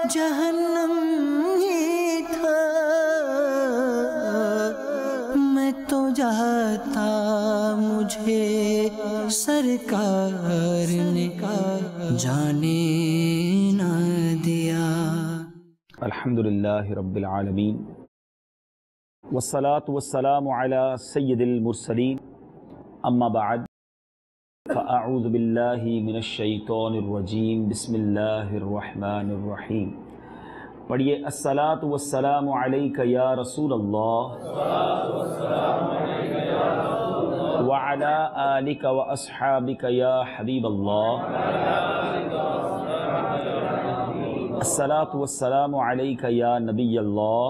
जहन्नम ही था, मैं तो जाता मुझे सरकार ने जाने ना दिया। अल्हम्दुलिल्लाहि रब्बिल आलमीन वस्सलातु वस्सलामु अला सय्यिदिल मुरसलीन अम्मा बअद फ़अऊज़ु बिल्लाहि मिनश शैतानिर रजीम बिस्मिल्लाहिर रहमानिर रहीम। पढ़िए अस्सलातु वस्सलामु अलैका या रसूलल्लाह व अला आलिका व अस्हाबिका या हबीबल्लाह। अस्सलातु वस्सलामु अलैका या नबियल्लाह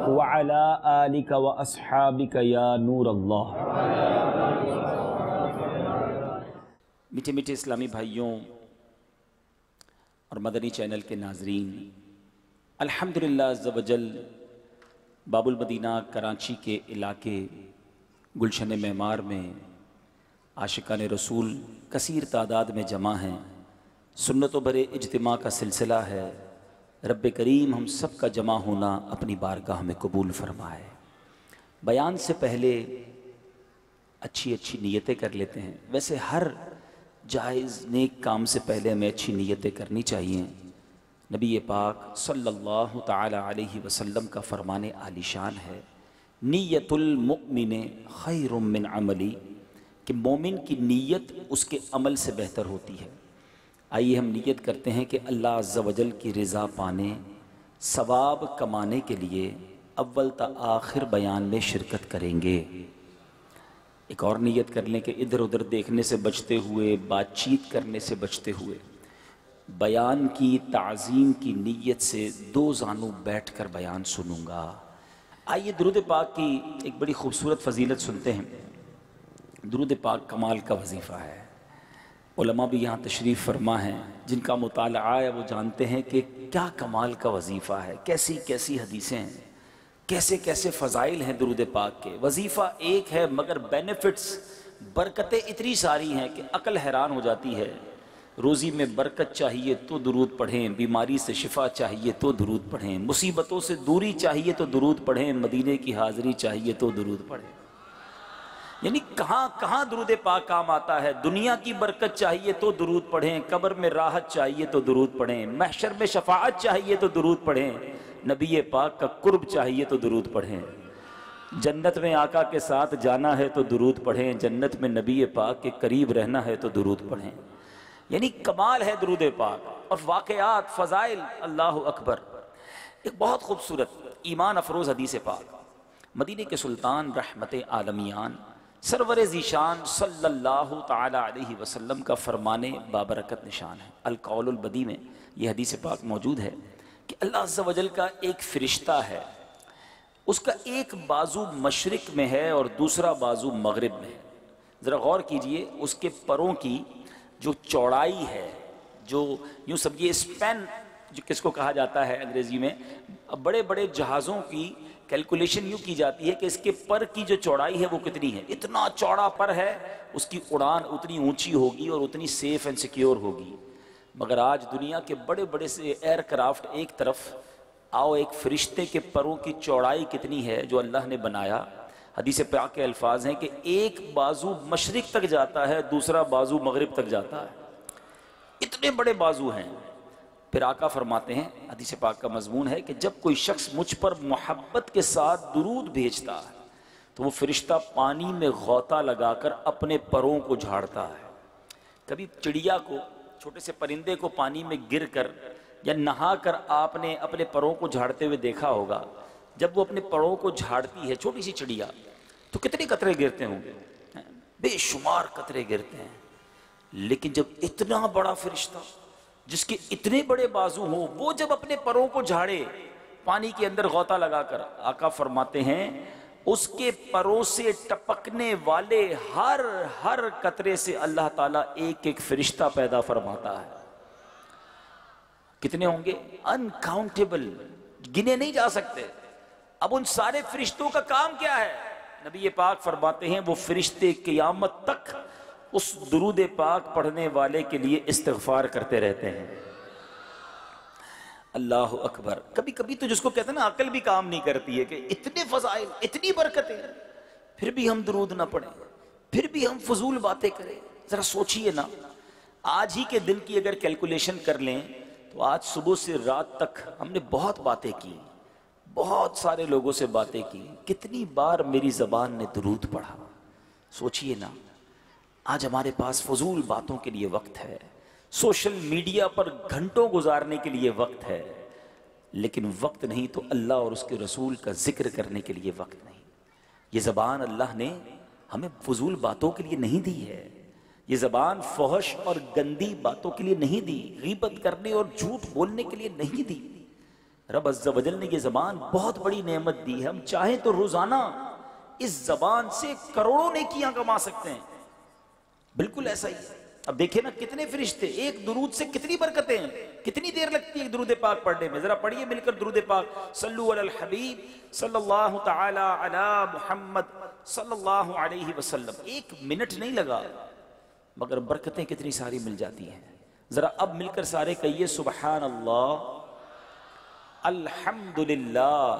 व अला आलिका व अस्हाबिका या नूरल्लाह। मीठे मीठे इस्लामी भाइयों और मदनी चैनल के नाजरीन, अल्हम्दुलिल्लाह अज़्ज़ व जल बाबुल मदीना कराची के इलाके गुलशन मेमार में आशिकान रसूल कसीर तादाद में जमा हैं। सुन्नतों भरे इज्तिमा का सिलसिला है। रब्बे करीम हम सब का जमा होना अपनी बारगाह में कबूल फरमाए। बयान से पहले अच्छी अच्छी नीयतें कर लेते हैं। वैसे हर जायज़ नेक काम से पहले हमें अच्छी नीयतें करनी चाहिए। नबी पाक सल्लल्लाहु ताला अलैहि वसल्लम का फरमाने आलिशान है, नीयतुल मुमिन खैरुम मिन अमली, कि मोमिन की नीयत उसके अमल से बेहतर होती है। आइए हम नीयत करते हैं कि अल्लाह अज़्ज़ वजल की रज़ा पाने, सवाब कमाने के लिए अव्वल ता आखिर बयान में शिरकत करेंगे। एक और नीयत कर लें कि इधर उधर देखने से बचते हुए, बातचीत करने से बचते हुए, बयान की ताज़ीम की नीयत से दो जानू बैठ कर बयान सुनूंगा। आइए दुरूद पाक की एक बड़ी खूबसूरत फ़जीलत सुनते हैं। दुरूद पाक कमाल का वजीफ़ा है। उलमा भी यहाँ तशरीफ़ फरमा हैं, जिनका मुताला है वो जानते हैं कि क्या कमाल का वजीफ़ा है, कैसी कैसी हदीसें हैं, कैसे कैसे फ़ज़ाइल हैं दुरूद पाक के। वजीफ़ा एक है मगर बेनिफिट्स, बरकतें इतनी सारी हैं कि अकल हैरान हो जाती है। रोज़ी में बरकत चाहिए तो दुरूद पढ़ें, बीमारी से शिफा चाहिए तो दुरूद पढ़ें, मुसीबतों से दूरी चाहिए तो दुरूद पढ़ें, मदीने की हाज़िरी चाहिए तो दुरूद पढ़ें। यानी कहाँ कहाँ दुरूद पाक काम आता है। दुनिया की बरकत चाहिए तो दुरूद पढ़ें, कब्र में राहत चाहिए तो दुरूद पढ़ें, महशर में शफाअत चाहिए तो दुरूद पढ़ें, नबी पाक का कुर्ब चाहिए तो दुरूद पढ़ें, जन्नत में आका के साथ जाना है तो दुरूद पढ़ें, जन्नत में नबी पाक के करीब रहना है तो दुरूद पढ़ें। यानी कमाल है दुरूद पाक। और वाक़यात, फ़ज़ाइल, अल्लाहु अकबर। एक बहुत खूबसूरत ईमान अफरोज़ हदीस पाक, मदीने के सुल्तान रहमत आलमियान सरवर ज़ीशान सल्लल्लाहु ताला अलैहि वसल्लम का फरमाने बाबरकत निशान है। अल-कौलुल बदी में यह हदीस पाक मौजूद है कि अल्लाह अज़्ज़ व जल का एक फ़रिश्ता है, उसका एक बाजू मशरिक़ में है और दूसरा बाजू मगरिब में है। ज़रा गौर कीजिए, उसके परों की जो चौड़ाई है, जो यूँ समझिए स्पैन जो किसको कहा जाता है अंग्रेज़ी में, बड़े बड़े जहाज़ों की कैलकुलेशन यूँ की जाती है कि इसके पर की जो चौड़ाई है वो कितनी है। इतना चौड़ा पर है, उसकी उड़ान उतनी ऊंची होगी और उतनी सेफ़ एंड सिक्योर होगी। मगर आज दुनिया के बड़े बड़े से एयरक्राफ्ट एक तरफ, आओ एक फ़रिश्ते के परों की चौड़ाई कितनी है जो अल्लाह ने बनाया। हदीस पाक के अल्फाज हैं कि एक बाजू मशरिक़ तक जाता है, दूसरा बाजू मगरिब तक जाता है। इतने बड़े बाजू हैं। फिर आका फरमाते हैं, हदीस पाक का मजमून है कि जब कोई शख्स मुझ पर मोहब्बत के साथ दुरूद भेजता है तो वो फ़रिश्ता पानी में गौता लगाकर अपने परों को झाड़ता है। कभी चिड़िया को, छोटे से परिंदे को पानी में गिर कर या नहा कर आपने अपने परों को झाड़ते हुए देखा होगा। जब वो अपने परों को झाड़ती है छोटी सी चिड़िया, तो कितने कतरे गिरते होंगे, बेशुमार कतरे गिरते हैं। लेकिन जब इतना बड़ा फ़रिश्ता जिसके इतने बड़े बाजू हो, वो जब अपने परों को झाड़े पानी के अंदर गौता लगाकर, आका फरमाते हैं उसके परों से टपकने वाले हर हर कतरे से अल्लाह ताला एक एक फ़रिश्ता पैदा फरमाता है। कितने होंगे? अनकाउंटेबल, गिने नहीं जा सकते। अब उन सारे फरिश्तों का काम क्या है? नबी पाक फरमाते हैं वो फरिश्ते क़यामत तक उस दुरूद पाक पढ़ने वाले के लिए इस्तिग़फ़ार करते रहते हैं। अल्लाह अकबर। कभी कभी तो जिसको कहते हैं ना अकल भी काम नहीं करती है कि इतने फज़ाइल, इतनी बरकतें, फिर भी हम दुरूद ना पढ़ें, फिर भी हम फजूल बातें करें। ज़रा सोचिए ना, आज ही के दिन की अगर कैलकुलेशन कर लें तो आज सुबह से रात तक हमने बहुत बातें की, बहुत सारे लोगों से बातें की। कितनी बार मेरी ज़बान ने दुरूद पढ़ा। सोचिए ना, आज हमारे पास फजूल बातों के लिए वक्त है, सोशल मीडिया पर घंटों गुजारने के लिए वक्त है, लेकिन वक्त नहीं तो अल्लाह और उसके रसूल का जिक्र करने के लिए वक्त नहीं। ये ज़बान अल्लाह ने हमें फजूल बातों के लिए नहीं दी है। ये ज़बान फहश और गंदी बातों के लिए नहीं दी, गीबत करने और झूठ बोलने के लिए नहीं दी। रब अज़्ज़ा वजल ने ये ज़बान बहुत बड़ी नेमत दी है। हम चाहें तो रोज़ाना इस ज़बान से करोड़ों नेकियां कमा सकते हैं। बिल्कुल ऐसा ही है। अब देखिए ना, कितने फरिश्ते, एक दुरूद से कितनी बरकतें हैं। कितनी देर लगती है एक दुरूद पाक पढ़ने में? जरा पढ़िए मिलकर दुरूद पाक, सल्लु अलल हबीब सल्लल्लाहु तआला अला मुहम्मद सल्लल्लाहु अलैहि वसल्लम। 1 मिनट नहीं लगा, मगर बरकतें कितनी सारी मिल जाती हैं। जरा अब मिलकर सारे कहिए सुबहान अल्लाह, अल्हम्दुलिल्लाह,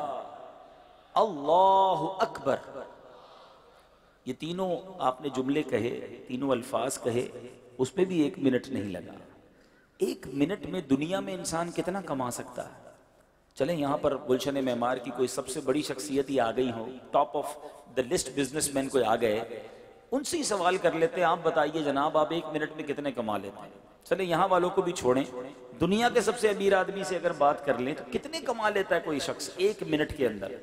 अल्लाहु अकबर। ये तीनों आपने जुमले कहे, तीनों अल्फाज कहे, उसमें भी 1 मिनट नहीं लगा। 1 मिनट में दुनिया में इंसान कितना कमा सकता है? चलें यहाँ पर गुलशन मेमार की कोई सबसे बड़ी शख्सियत ही आ गई हो, top of the list businessman कोई आ गए, उनसे ही सवाल कर लेते हैं। आप बताइए जनाब, आप 1 मिनट में कितने कमा लेते हैं? चले यहाँ वालों को भी छोड़ें, दुनिया के सबसे अमीर आदमी से अगर बात कर लें तो कितने कमा लेता है कोई शख्स 1 मिनट के अंदर?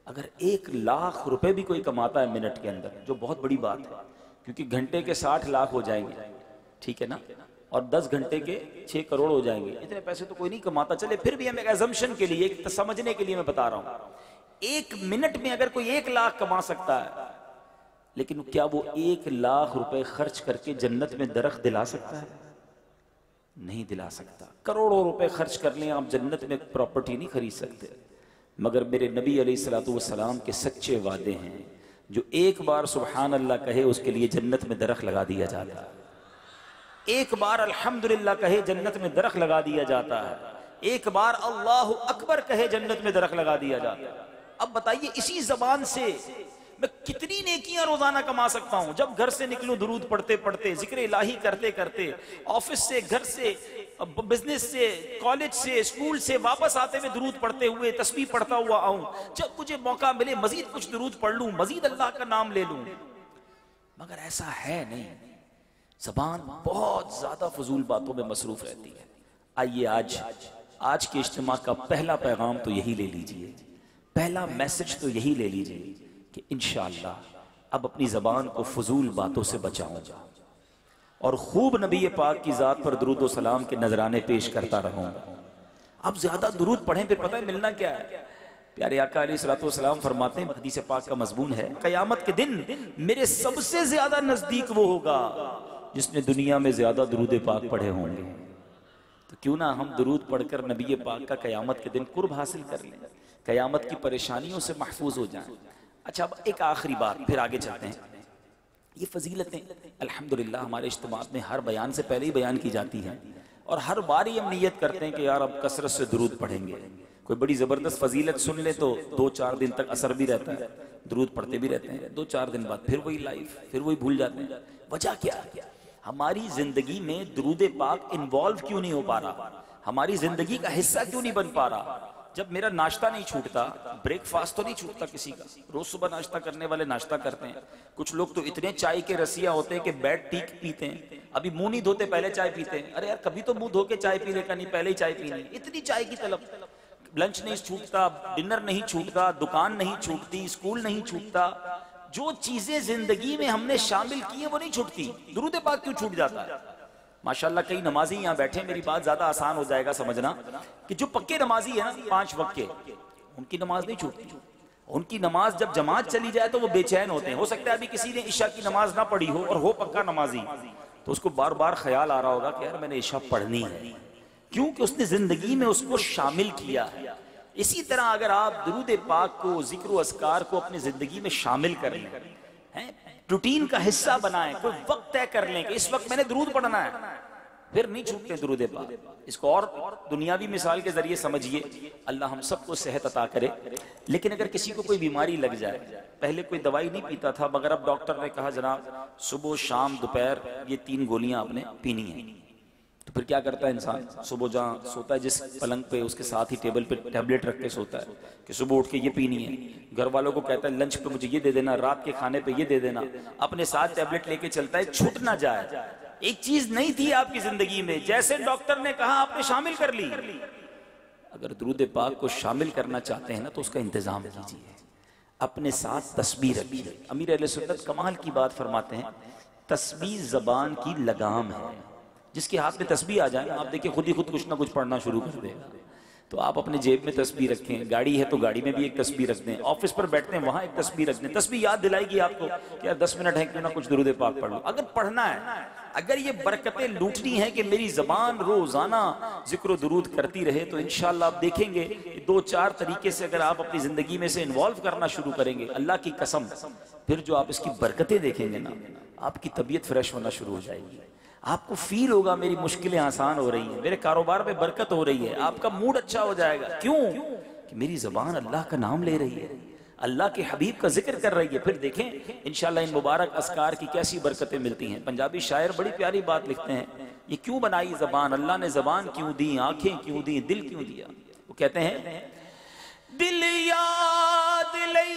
अगर 1 लाख रुपए भी कोई कमाता है मिनट के अंदर, जो बहुत बड़ी बात है, क्योंकि घंटे के 60 लाख हो जाएंगे, ठीक है ना, और 10 घंटे के 6 करोड़ हो जाएंगे। इतने पैसे तो कोई नहीं कमाता। चले फिर भी हम एक एजम्पशन के लिए, एक समझने के लिए मैं बता रहा हूं, 1 मिनट में अगर कोई 1 लाख कमा सकता है, लेकिन क्या वो 1 लाख रुपए खर्च करके जन्नत में दरख्त दिला सकता है? नहीं दिला सकता। करोड़ों रुपए खर्च कर लें आप, जन्नत में प्रॉपर्टी नहीं खरीद सकते। मगर मेरे नबी अलैहिस्सलातु वस्सलाम के सच्चे वादे हैं, जो एक बार सुबहान अल्लाह कहे उसके लिए जन्नत में दरख्त लगा दिया जाता है। एक बार अल्हम्दुलिल्लाह कहे जन्नत में दरख्त लगा दिया जाता है। एक बार अल्लाहु अकबर कहे जन्नत में दरख्त लगा दिया जाता है। अब बताइए, इसी जबान से मैं कितनी नेकियां रोजाना कमा सकता हूं। जब घर से निकलूं दुरूद पढ़ते पढ़ते, जिक्र इलाही करते करते, ऑफिस से, घर से, बिजनेस से, कॉलेज से, स्कूल से वापस आते हुए दुरूद पढ़ते हुए, तस्बीह पढ़ता हुआ आऊं। जब मुझे मौका मिले मजीद कुछ दुरूद पढ़ लूं, मजीद अल्लाह का नाम ले लूं। मगर ऐसा है नहीं, जबान बहुत ज्यादा फजूल बातों में मसरूफ रहती है। आइए आज के इज्तिमा का पहला पैगाम तो यही ले लीजिए, पहला मैसेज तो यही ले लीजिए कि इंशाअल्लाह अब अपनी जबान को फजूल बातों से बचाऊंगा और खूब नबी पाक की जात पर दुरूद व सलाम के नजराने पेश करता रहूंगा। अब ज्यादा दुरूद पढ़ें, फिर पता है मिलना क्या है? प्यारे आका अलैहिस्सलातु वस्सलाम फरमाते हैं, हदीस पाक का मजमून है, कयामत के दिन मेरे सबसे ज्यादा नजदीक वो होगा जिसने दुनिया में ज्यादा दुरूद पाक पढ़े होंगे। तो क्यों ना हम दुरूद पढ़कर नबी पाक का कयामत के दिन कुर्ब हासिल कर लें, कयामत की परेशानियों से महफूज हो जाएं। अच्छा, अब एक आखिरी बात, फिर आगे चलते हैं। ये फजीलतें अल्हम्दुलिल्लाह हमारे इज्तिमा में हर बयान से पहले ही बयान की जाती हैं, और हर बार ही हम नियत करते हैं कि यार अब कसरत से दुरूद पढ़ेंगे। कोई बड़ी ज़बरदस्त फजीलत सुन ले तो 2-4 दिन तक असर भी रहता है, दुरूद पढ़ते भी रहते हैं, 2-4 दिन बाद फिर वही लाइफ, फिर वही भूल जाते हैं। वजह क्या है? हमारी जिंदगी में दुरूद पाक इन्वॉल्व क्यों नहीं हो पा रहा? हमारी जिंदगी का हिस्सा क्यों नहीं बन पा रहा? जब मेरा नाश्ता नहीं छूटता, ब्रेकफास्ट तो नहीं छूटता किसी का, रोज सुबह नाश्ता करने वाले नाश्ता करते हैं। कुछ लोग तो इतने चाय के रसिया होते हैं कि बेड टीक पीते हैं, अभी मुंह नहीं धोते पहले चाय पीते हैं। अरे यार, कभी तो मुंह धो के चाय पीने का नहीं, पहले ही चाय पीनी। इतनी चाय की तलब। लंच नहीं छूटता, डिनर नहीं छूटता, दुकान नहीं छूटती, स्कूल नहीं छूटता। जो चीजें जिंदगी में हमने शामिल की है वो नहीं छूटती। दुरूद पाक क्यों छूट जाता है? माशाल्लाह कई नमाजी यहाँ बैठे, मेरी बात ज्यादा आसान हो जाएगा समझना, कि जो पक्के नमाजी है ना 5 वक्त के, उनकी नमाज नहीं छूटती। उनकी नमाज जब जमात चली जाए तो वो बेचैन होते हैं। हो सकता है अभी किसी ने इशा की नमाज ना पढ़ी हो और हो पक्का नमाजी, तो उसको बार बार ख्याल आ रहा होगा कि यार मैंने इशा पढ़नी है, क्योंकि उसने जिंदगी में उसको शामिल किया है। इसी तरह अगर आप दुरूद पाक को, जिक्र अस्कार को अपनी जिंदगी में शामिल करें हैं, रूटीन का हिस्सा बनाएं, कोई वक्त तय कर लें कि इस वक्त मैंने दुरूद पढ़ना है, फिर नहीं छूटते दुरूद पाक। इसको और दुनियावी मिसाल के जरिए समझिए, अल्लाह हम सबको सेहत अता करे। लेकिन अगर किसी को कोई बीमारी लग जाए, पहले कोई दवाई नहीं पीता था, मगर अब डॉक्टर ने कहा जनाब सुबह शाम दोपहर ये 3 गोलियां आपने पीनी है, तो फिर क्या करता है इंसान? सुबह जहाँ सोता है जिस पलंग पे, उसके साथ ही टेबल पे टैबलेट रख के सोता है कि सुबह उठ के ये पीनी है। घर वालों को कहता है लंच पे मुझे ये दे देना, रात के खाने पे ये दे देना, अपने साथ टैबलेट लेके चलता है, छूट ना जाए। एक चीज नहीं थी आपकी जिंदगी में, जैसे डॉक्टर ने कहा आपने शामिल कर ली। अगर दुरूद पाक को शामिल करना चाहते हैं ना, तो उसका इंतजाम कीजिए। अपने साथ तस्बीह रखिए। अमीर अहले सुन्नत कमाल की बात फरमाते हैं, तस्बीह जबान की लगाम है। जिसके हाथ में तस्बीह आ जाए, आप देखिए खुद ही खुद कुछ ना कुछ पढ़ना शुरू कर देगा। तो आप अपने जेब में तस्बीह रखें, गाड़ी है तो गाड़ी में भी एक तस्बीह रख दें, ऑफिस पर बैठते हैं वहां एक तस्बीह रख दें। तस्बीह याद दिलाएगी आपको कि यार 10 मिनट है, क्यों ना कुछ दुरूद पाक पढ़ लो। अगर पढ़ना है, अगर ये बरकतें लूटनी है कि मेरी जबान रोजाना जिक्र दुरूद करती रहे, तो इंशाअल्लाह आप देखेंगे 2-4 तरीके से अगर आप अपनी जिंदगी में से इन्वॉल्व करना शुरू करेंगे, अल्लाह की कसम, फिर जो आप इसकी बरकतें देखेंगे ना, आपकी तबीयत फ्रेश होना शुरू हो जाएगी। आपको फील होगा मेरी मुश्किलें आसान हो रही हैं, मेरे कारोबार में बरकत हो रही है, आपका मूड अच्छा हो जाएगा। क्यों? कि मेरी जबान अल्लाह का नाम ले रही है, अल्लाह के हबीब का जिक्र कर रही है। फिर देखें इंशाअल्लाह इन मुबारक अस्कार की कैसी बरकतें मिलती हैं। पंजाबी शायर बड़ी प्यारी बात लिखते हैं, ये क्यों बनाई जबान, अल्लाह ने जबान क्यों दी, आंखें क्यों दी, दिल क्यों दिया। वो कहते हैं दिल याद लई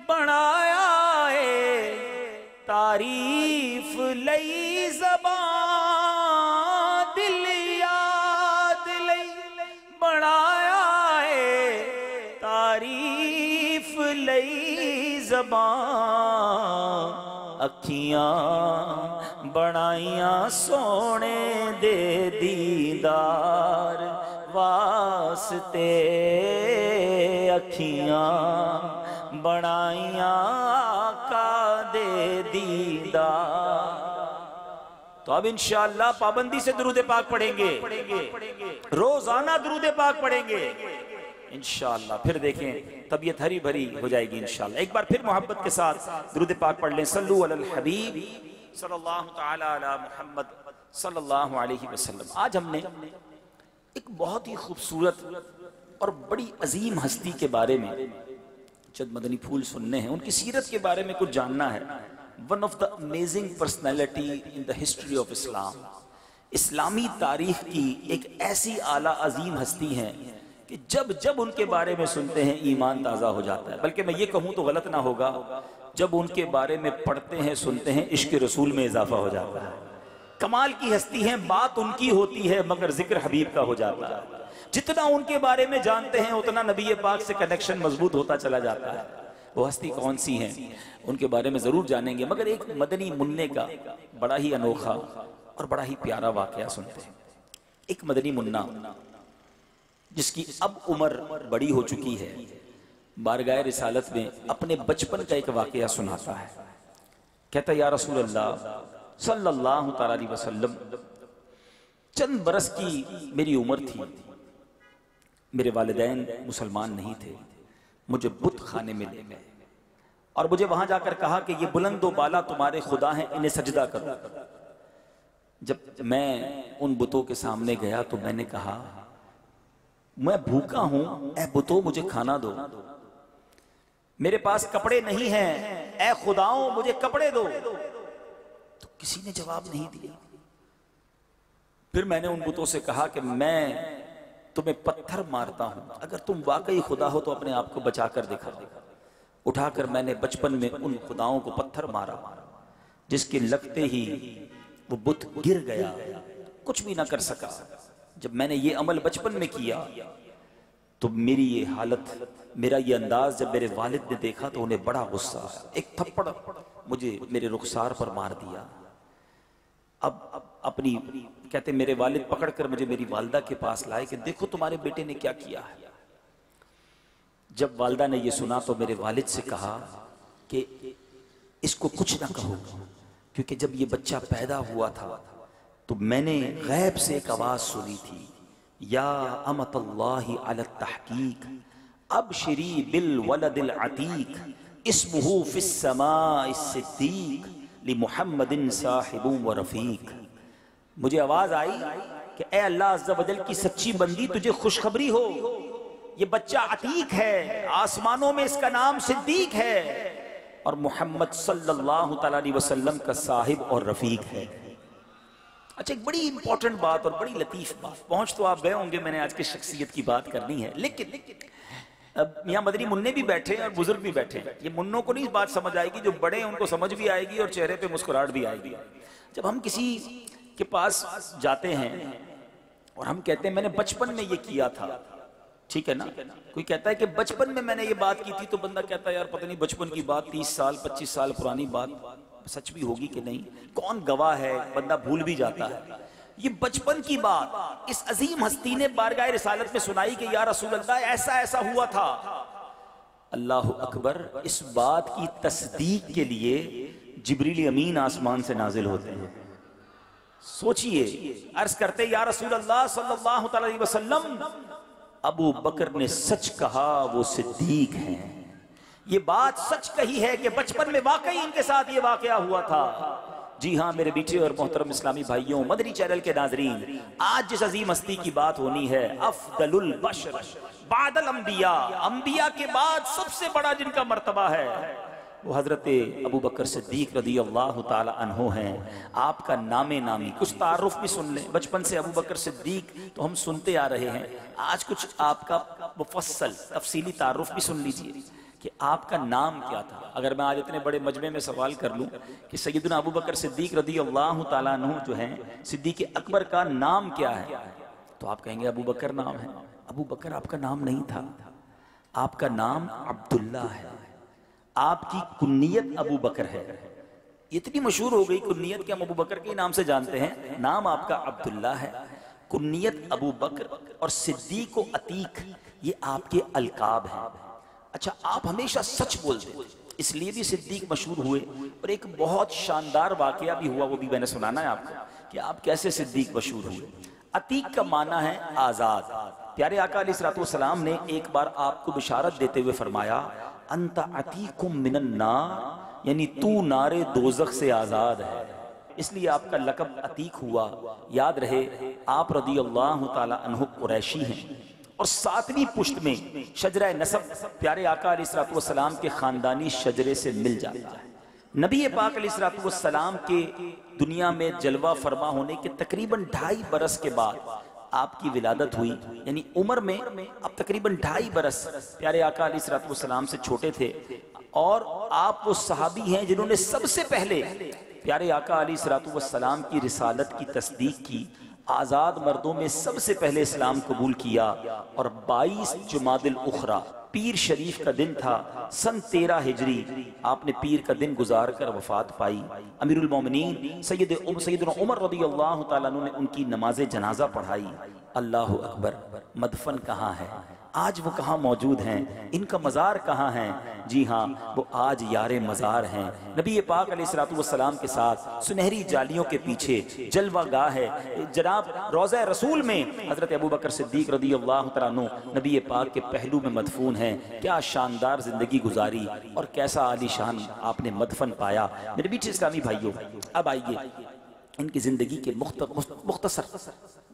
बनाया है, तारीफ लई ज़बान, दिल याद लई बनाया है, तारीफ लई ज़बान, अखियां बनाइयां सोने दे दीदार वास्ते, अखियां बनाइयां आका दे दीदार। तो अब इंशाअल्लाह पाबंदी से दुरूद पाक पढ़ेंगे, रोजाना दुरूद पाक पढ़ेंगे इंशाअल्लाह। फिर देखें तबीयत हरी भरी हो जाएगी इंशाअल्लाह। एक बार फिर मोहब्बत के साथ दुरूद पाक पढ़ लें। सल्लु अलल हबीब सल्लल्लाहु तआला अला मुहम्मद सल्लल्लाहु अलैहि वसल्लम। आज हमने एक बहुत ही खूबसूरत और बड़ी अजीम हस्ती के बारे में चंद मदनी फूल सुनने हैं, उनकी सीरत के बारे में कुछ जानना है। One of the amazing personality in the history of Islam, इस्लामी तारीख की एक ऐसी आला अजीम हस्ती है कि जब जब उनके बारे में सुनते हैं ईमान ताज़ा हो जाता है। बल्कि मैं ये कहूँ तो गलत ना होगा, जब उनके बारे में पढ़ते हैं सुनते हैं इश्क रसूल में इजाफा हो जाता है। कमाल की हस्ती है, बात उनकी होती है मगर जिक्र हबीब का हो जाता है। जितना उनके बारे में जानते हैं उतना नबी पाक से कनेक्शन मजबूत होता चला जाता है। वो हस्ती कौन सी हैं उनके बारे में जरूर जानेंगे, मगर एक मदनी मुन्ने का बड़ा ही अनोखा और बड़ा ही प्यारा वाकया सुनते हैं। एक मदनी मुन्ना जिसकी अब उम्र बड़ी हो चुकी है, बारगाह रिसालत में अपने बचपन का एक वाकया सुनाता है। कहता है या रसूल अल्लाह सल्लल्लाहु अलैहि वसल्लम, चंद बरस की मेरी उम्र थी, मेरे वालिदैन मुसलमान नहीं थे, मुझे बुत खाने में ले गए और मुझे वहां जाकर कहा कि ये बुलंदो बाला तुम्हारे खुदा हैं, इन्हें सजदा करो। जब मैं उन बुतों के सामने गया तो मैंने कहा मैं भूखा हूं, ए बुतों मुझे खाना दो, मेरे पास कपड़े नहीं हैं, ए खुदाओं मुझे कपड़े दो। तो किसी ने जवाब नहीं दिया। फिर मैंने उन बुतों से कहा कि मैं तुम्हें पत्थर मारता हूं, अगर तुम वाकई खुदा हो तो अपने आप को बचा कर दिखा। उठाकर मैंने बचपन में उन खुदाओं को पत्थर मारा, जिसके लगते ही वो बुत गिर गया, कुछ भी ना कर सका। जब मैंने ये अमल बचपन में किया तो मेरी ये हालत, मेरा ये अंदाज जब मेरे वालिद ने देखा तो उन्हें बड़ा गुस्सा आया। एक थप्पड़ मुझे मेरे रुखसार पर मार दिया। अब अपनी कहते मेरे वालिद पकड़कर मुझे मेरी वालदा के पास लाए कि देखो तुम्हारे बेटे ने क्या किया है। जब वालदा ने ये सुना तो मेरे वालिद से कहा कि इसको कुछ ना कहो, क्योंकि जब ये बच्चा पैदा हुआ था तो मैंने गैब से एक आवाज सुनी थी, या अमतल्लाहि अला तहकीक अबशरी बिल वलदिल अतीक इस्मुहु फिस समाइ सिद्दीक लि मुहम्मदिन साहिबु व रफीक। मुझे आवाज आई कि ए अल्लाह अज़्ज़ा वजल की सच्ची बंदी, तुझे खुशखबरी हो, ये बच्चा अतीक है, आसमानों में इसका नाम सिद्दीक है और मोहम्मद सल्लल्लाहु अलैहि वसल्लम का साहिब और रफीक है। अच्छा, एक बड़ी इंपॉर्टेंट बात और बड़ी लतीफ बात, पहुंच तो आप गए होंगे, मैंने आज की शख्सियत की बात करनी है, लेकिन अब यहाँ मदनी मुन्ने भी बैठे हैं और बुजुर्ग भी बैठे हैं। ये मुन्नों को नहीं बात समझ आएगी, जो बड़े हैं उनको समझ भी आएगी और चेहरे पे मुस्कुराहट भी आएगी। जब हम किसी के पास जाते हैं और हम कहते हैं मैंने बचपन में ये किया था, ठीक है ना, कोई कहता है कि बचपन में मैंने ये बात की थी, तो बंदा कहता है यार पता नहीं बचपन की बात 30 साल 25 साल पुरानी बात सच भी होगी कि नहीं, कौन गवाह है, बंदा भूल भी जाता है। ये बचपन की बात इस अजीम हस्ती ने बारगाह रिसालत में सुनाई कि या रसूल अल्लाह ऐसा ऐसा हुआ था। अल्लाह अकबर, इस बात की तस्दीक के लिए जिब्रील अमीन आसमान से नाजिल होते हैं। सोचिए, अर्ज करते या रसूल अल्लाह सल्लल्लाहु अलैहि वसल्लम, अबू बकर ने सच कहा, वो सिद्दीक हैं। ये बात सच कही है कि बचपन में वाकई इनके साथ ये वाकया हुआ था। जी हाँ मेरे बेटे और मोहतरम इस्लामी भाइयों, मदनी चैनल के नाजरीन, आज जिस अजीम हस्ती की बात होनी है, अफदलुल बशर बादल अंबिया, अंबिया के बाद सबसे बड़ा जिनका मर्तबा है वो हजरत अबू बकर सिद्दीक रदी अल्लाह ताला अन्हो हैं। आपका नामे नामी कुछ तारुफ भी सुन लें। बचपन से अबू बकर सिद्दीक तो हम सुनते आ रहे हैं, आज कुछ आपका मुफस्सल तफसीली तारुफ भी सुन लीजिए कि आपका नाम क्या था। अगर मैं आज इतने बड़े मजमे में सवाल कर लूं कि सैयदना अबू बकर सिद्दीक रदी अल्लाह ताला अन्हु जो हैं, सिद्दीक अकबर का नाम क्या है, तो आप कहेंगे अबू बकर नाम है। अबू बकर आपका नाम नहीं था, आपका नाम अब्दुल्ला है, आपकी कुन्नियत अबू बकर है। इतनी मशहूर हो गई कुन्नियत कि हम अबू बकर के नाम से जानते हैं, नाम आपका अब्दुल्ला है, कुन्नियत अबू बकर और सिद्दीक व अतीक ये आपके अलकाब हैं। अच्छा, आप हमेशा सच बोलते थे, इसलिए भी सिद्दीक मशहूर हुए। और एक बहुत शानदार वाकया भी हुआ, वो भी मैंने सुनाना है आपको कि आप कैसे सिद्दीक मशहूर हुए। अतीक का माना है आजाद। प्यारे आका अलैहिस्सलातु वस्सलाम ने एक बार आपको बिशारत देते हुए फरमाया, अंता अतीकुम मिनन नार, यानी तू नारे दोज़ख से आजाद है। इसलिए आपका लक़ब अतीक हुआ। याद रहे आप रदी अल्लाह ताला अन्हु कुरैशी हैं और 7वीं पुश्त में शजरा नसब प्यारे आका अलैहिस्सलातु वस्सलाम के खानदानी शजरे से मिल जाता है। नबी पाक अलैहिस्सलातु वस्सलाम के दुनिया में जलवा फरमा होने के तकरीबन 2.5 बरस के बाद आपकी विलादत हुई, यानी उम्र में अब तकरीबन 2.5 बरस प्यारे आका अलैहिस्सलातु वस्सलाम से छोटे थे। और आप वो सहाबी हैं जिन्होंने सबसे पहले प्यारे आका अलैहिस्सलातु वस्सलाम की रिसालत की तस्दीक की, आज़ाद मर्दों में सबसे पहले इस्लाम कबूल किया। और 22 जुमादिल उखरा पीर शरीफ का दिन था, सन 13 हिजरी, आपने पीर का दिन गुजार कर वफात पाई। अमीरुल मोमिनीन सैयदना उमर रज़ी अल्लाह ताला अन्हु ने उनकी नमाज जनाजा पढ़ाई। अल्लाह अकबर, मदफन कहाँ है आज, वो कहाँ मौजूद हैं, इनका मज़ार कहाँ है? जी हाँ, वो आज यारे मज़ार हैं। नबी पाक अलैहिस्सलातु वस्सलाम के साथ सुनहरी जालियों के पीछे जलवा गाह है जनाब रोज़ा रसूल में हज़रत अबू बकर सिद्दीक रज़ी अल्लाह तआला अन्हु नबी पाक के पहलू में मदफून हैं। क्या शानदार ज़िंदगी गुजारी और कैसा आलीशान आपने मदफन पाया। मेरे बीच इस्लामी भाइयों, अब आइए इनकी ज़िंदगी के मुख्तसर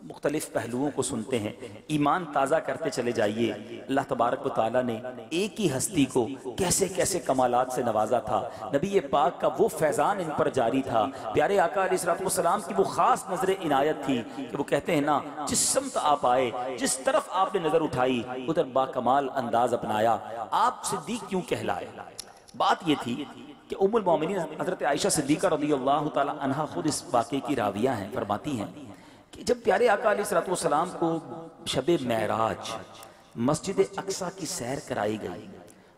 मुख्तलिफ पहलुओं को सुनते हैं, ईमान ताज़ा करते चले जाइए। अल्लाह तबारक व तआला ने एक ही हस्ती को कैसे कैसे कमालात से नवाजा था। नबी पाक का वो फैज़ान इन पर जारी था। प्यारे आका अलैहिस्सलातु वस्सलाम की वो ख़ास नज़र इनायत थी कि वो कहते हैं ना, जिस समत आप आए, जिस तरफ आपने नज़र उठाई, उधर बाकमाल अंदाज अपनाया। आप सिद्दीक क्यों कहलाए? बात ये थी कि उम्मुल मोमिनीन हज़रत आयशा सिद्दीक़ा रज़ियल्लाहु ताला अन्हा खुद इस वाक़े की राविया हैं। फरमाती हैं कि जब प्यारे आका अलैहिस्सलातु वस्सलाम को शबे मेराज मस्जिद अक्सा की सैर कराई गई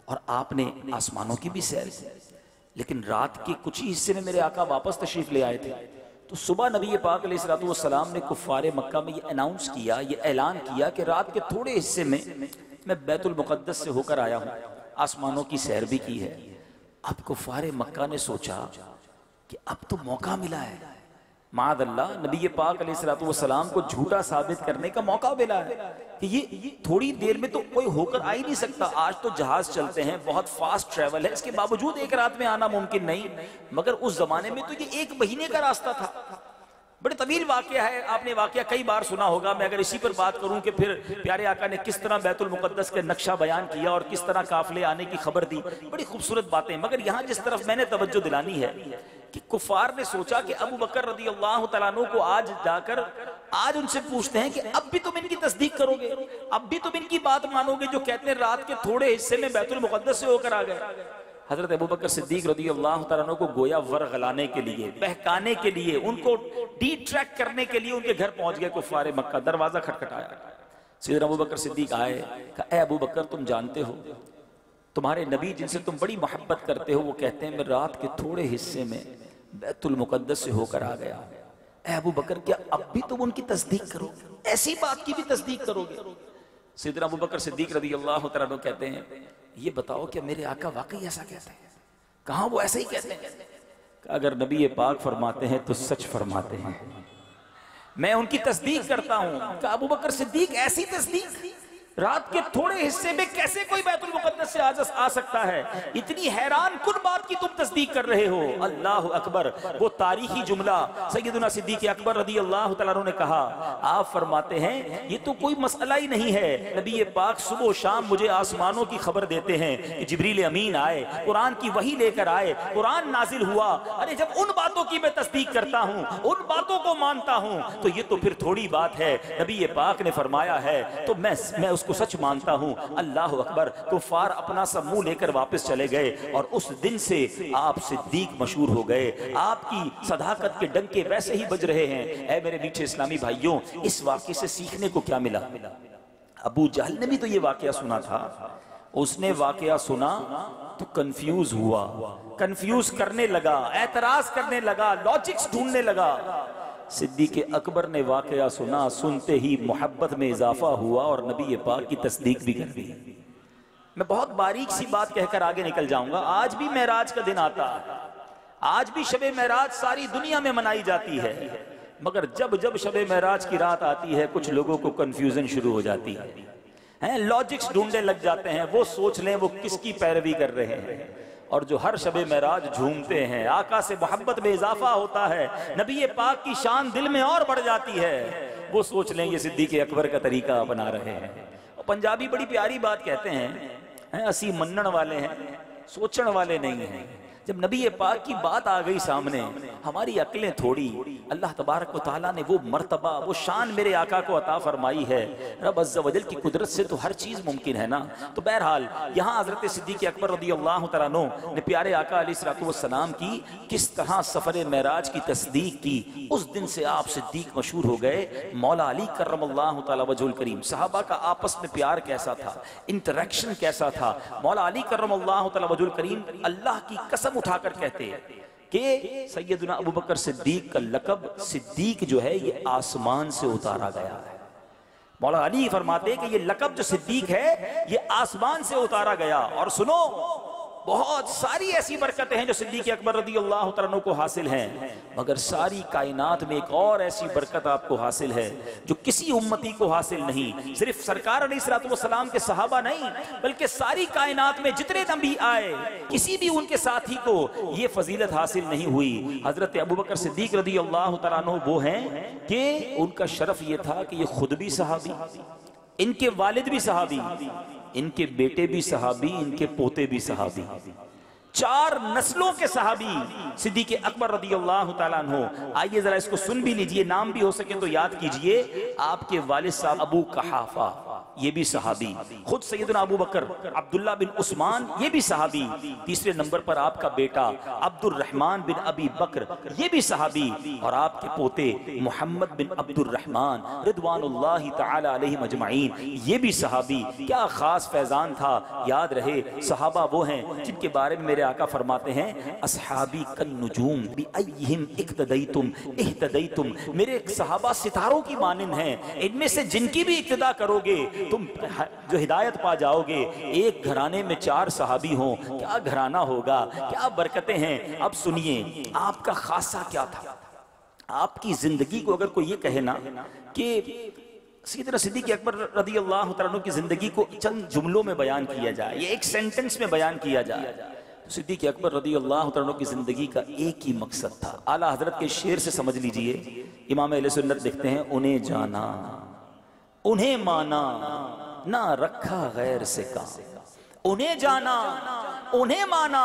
और आपने आसमानों की भी सैर की, लेकिन रात के कुछ ही हिस्से में मेरे आका वापस तशरीफ ले आए थे। तो सुबह नबी पाक अलैहिस्सलातु वस्सलाम ने कुफ़ारे मक्का में ये अनाउंस किया, ये ऐलान किया कि रात के थोड़े हिस्से में मैं बैतुल मुक़द्दस से होकर आया हूँ, आसमानों की सैर भी की है। अब कुफ़ारे मक्का ने सोचा कि अब तो मौका मिला है, मादअल्लाह नबी पाक अलैहिस्सलाम को झूठा साबित करने का मौका मिला है कि ये थोड़ी देर में तो कोई होकर आ ही नहीं सकता। आज तो जहाज चलते हैं, बहुत फास्ट ट्रेवल है, इसके बावजूद एक रात में आना मुमकिन नहीं, मगर उस जमाने में तो ये 1 महीने का रास्ता था। बड़े तवील वाकया है, आपने वाकया कई बार सुना होगा। मैं अगर इसी पर बात करूं कि फिर प्यारे आका ने किस तरह बैतुल मुकद्दस के नक्शा बयान किया और किस तरह काफिले आने की खबर दी, बड़ी खूबसूरत बातें। मगर यहाँ जिस तरफ मैंने तवज्जो दिलानी है कि कुफार ने सोचा कि अबू बकर रदी अल्लाह तआला अन्हु को आज जाकर आज उनसे पूछते हैं कि अब भी तुम इनकी तस्दीक करोगे, अब भी तुम इनकी बात मानोगे जो कहते हैं रात के थोड़े हिस्से में बैतुल मुकद्दस से होकर आ गए। हजरत अबू बकर सिद्दीक रदी अल्लाह तआला अन्हु को गोया वरगलाने के लिए, बहकाने के लिए, उनको डिट्रैक्ट करने के लिए उनके घर पहुंच गए कुफार मक्का। दरवाजा खटखटाया, सैयदना अबू बकर सिद्दीक आए, कहा ए अबू बकर तुम जानते हो तुम्हारे नबी जिनसे तुम बड़ी मोहब्बत करते हो वो कहते हैं मैं रात के थोड़े हिस्से में बैतुल मुकद्दस से होकर आ गया। ए अबू बकर क्या अब भी तुम उनकी तस्दीक करोगे, ऐसी बात की भी तस्दीक करोगे? सैयदना अबू बकर सिद्दीक रदी अल्लाह तआला अन्हु कहते हैं ये बताओ क्या मेरे आका वाकई ऐसा कहते हैं? कहाँ वो ऐसे ही कहते हैं? अगर नबी पाक फरमाते हैं तो सच फरमाते हैं, मैं उनकी तस्दीक करता हूँ। कि अबू बकर सिद्दीक ऐसी तस्दीक, रात के थोड़े हिस्से में कैसे कोई बैतुल मुकद्दस से आ सकता है? इतनी हैरान कुन बात की तुम तस्दीक कर रहे हो। अल्लाह अकबर। वो तारीखी जुमला सैयदना सिद्दीक अकबर रदी अल्लाह तआला अन्हु ने कहा, आप फरमाते हैं ये तो कोई मसला ही नहीं है। नबी पाक सुबह शाम मुझे आसमानों की खबर देते हैं कि जिब्रील अमीन आए, कुरान की वही लेकर आए, कुरान नाजिल हुआ। अरे जब उन बातों की मैं तस्दीक करता हूँ, उन बातों को मानता हूँ, तो ये तो फिर थोड़ी बात है। नबी पाक ने फरमाया है तो मैं उसको सच मानता हूं। अल्लाह अकबर। कुफार अपना सब मुंह लेकर वापस चले गए और उस दिन से आप सिद्दीक मशहूर हो गए। आपकी सदाकत के डंके वैसे ही बज रहे हैं। ऐ मेरे मीठे इस्लामी भाइयों, इस वाकये से सीखने को क्या मिला? अबू जहल ने भी तो ये वाकया सुना था। उसने वाकया सुना तो कंफ्यूज हुआ, कंफ्यूज करने लगा, एतराज करने लगा, लॉजिक्स ढूंढने लगा। सिद्दीक अकबर ने वाकया सुना, सुनते ही मोहब्बत में इजाफा हुआ और नबी पाक की तस्दीक भी कर दी। मैं बहुत बारीक सी बात कहकर आगे निकल जाऊंगा। आज भी मेराज का दिन आता है, आज भी शबे मेराज सारी दुनिया में मनाई जाती है, मगर जब जब शबे मेराज की रात आती है कुछ लोगों को कंफ्यूजन शुरू हो जाती है, लॉजिक्स ढूंढने लग जाते हैं। वो सोच लें वो किसकी पैरवी कर रहे हैं। और जो हर शबे मेराज झूमते हैं, आका से मोहब्बत में इजाफा होता है, नबी पाक की शान दिल में और बढ़ जाती है, वो सोच लें ये सिद्दीक अकबर का तरीका अपना रहे हैं। और पंजाबी बड़ी प्यारी बात कहते हैं, असी मनन वाले हैं, सोचण वाले नहीं हैं। जब नबी पाक की बात आ गई सामने, हमारी अक्लें थोड़ी, अल्लाह तबारक व तआला ने वो मर्तबा, वो शान मेरे आका को अता फरमाई है। रब अज़्ज़ व जल की कुदरत से तो हर चीज़ मुमकिन है ना। तो बहरहाल यहाँ हज़रत सिद्दीक़ अकबर रज़ी अल्लाह तआला अन्हु ने प्यारे आका अलैहिस्सलातु वस्सलाम की किस तरह सफ़र मेराज की तस्दीक की, उस दिन से आप सिद्दीक मशहूर हो गए। मौला अली करमल्लाहु तआला वजहुल करीम, सहाबा का आपस में प्यार कैसा था, इंटरेक्शन कैसा था। मौला अली करमल्लाहु तआला वजहुल करीम अल्लाह की कसम उठाकर कहते हैं कि सैयदना अबू बकर सिद्दीक का लक़ब सिद्दीक जो है ये आसमान से उतारा गया है। मौला अली फरमाते हैं कि ये लक़ब जो सिद्दीक है ये आसमान से उतारा गया। और सुनो, बहुत सारी ऐसी बरकतें हैं जो सिद्दीक़ अकबर रज़ी अल्लाह तआला अन्हु को हासिल हैं, मगर सारी कायनात में एक और ऐसी बरकत आपको हासिल है जो किसी उम्मती को हासिल नहीं। सिर्फ सरकार अलैहिस्सलातु वस्सलाम के सहाबा नहीं, बल्कि सारी कायनात में जितने नबी आए, किसी भी उनके साथी को ये फजीलत हासिल नहीं हुई। हजरत अबू बकर सिद्दीक रज़ी अल्लाह तआला अन्हु वो हैं कि उनका शरफ ये था कि ये खुद भी सहाबी, इनके वालिद भी सहाबी, इनके बेटे भी सहाबी, इनके पोते भी सहाबी, 4 नस्लों के सहाबी सिद्दीक़ अकबर रज़ी अल्लाह तआला अन्हु। आइए जरा इसको सुन भी लीजिए, नाम भी हो सके तो याद कीजिए। आपके वालिद साहब अबू कहाफा, ये भी सहाबी। खुद सैयदना अबू बकर अब्दुल्ला बिन उस्मान, ये भी सहाबी। तीसरे नंबर पर आपका बेटा अब्दुर रहमान बिन अबी बकर, ये भी सहाबी। और आपके पोते मोहम्मद बिन अब्दुर रहमान रिदवानुल्लाहि तआला अलैहिम अजमईन, ये भी सहाबी। क्या खास फैजान था। याद रहे, सहाबा वो हैं जिनके बारे में मेरे आका फरमाते हैं, असहाबी कन नुजूम बिअय्यिहिम इक्तदैतुम इह्तदैतुम। मेरे सहाबा सितारों की मानिंद हैं, इनमें से जिनकी भी इक्तदा करोगे तुम जो हिदायत पा जाओगे। एक घराने में 4 सहाबी हों, क्या घराना होगा, क्या बरकतें हैं। अब सुनिए आपका खासा क्या था, आपकी जिंदगी को अगर कोई ये कहे ना कि सैयदना सिद्दीक़ अकबर रज़ी अल्लाह तआला अन्हु की जिंदगी को चंद जुमलों में बयान किया जाए, ये एक सेंटेंस में बयान किया जाए, तो सिद्दीक़ अकबर रज़ी अल्लाह तआला अन्हु की जिंदगी का एक ही मकसद था। आला हजरत के शेर से समझ लीजिए, इमाम अहले सुन्नत लिखते हैं, उन्हें जाना उन्हें माना ना रखा गैर से काम। उन्हें जाना उन्हें माना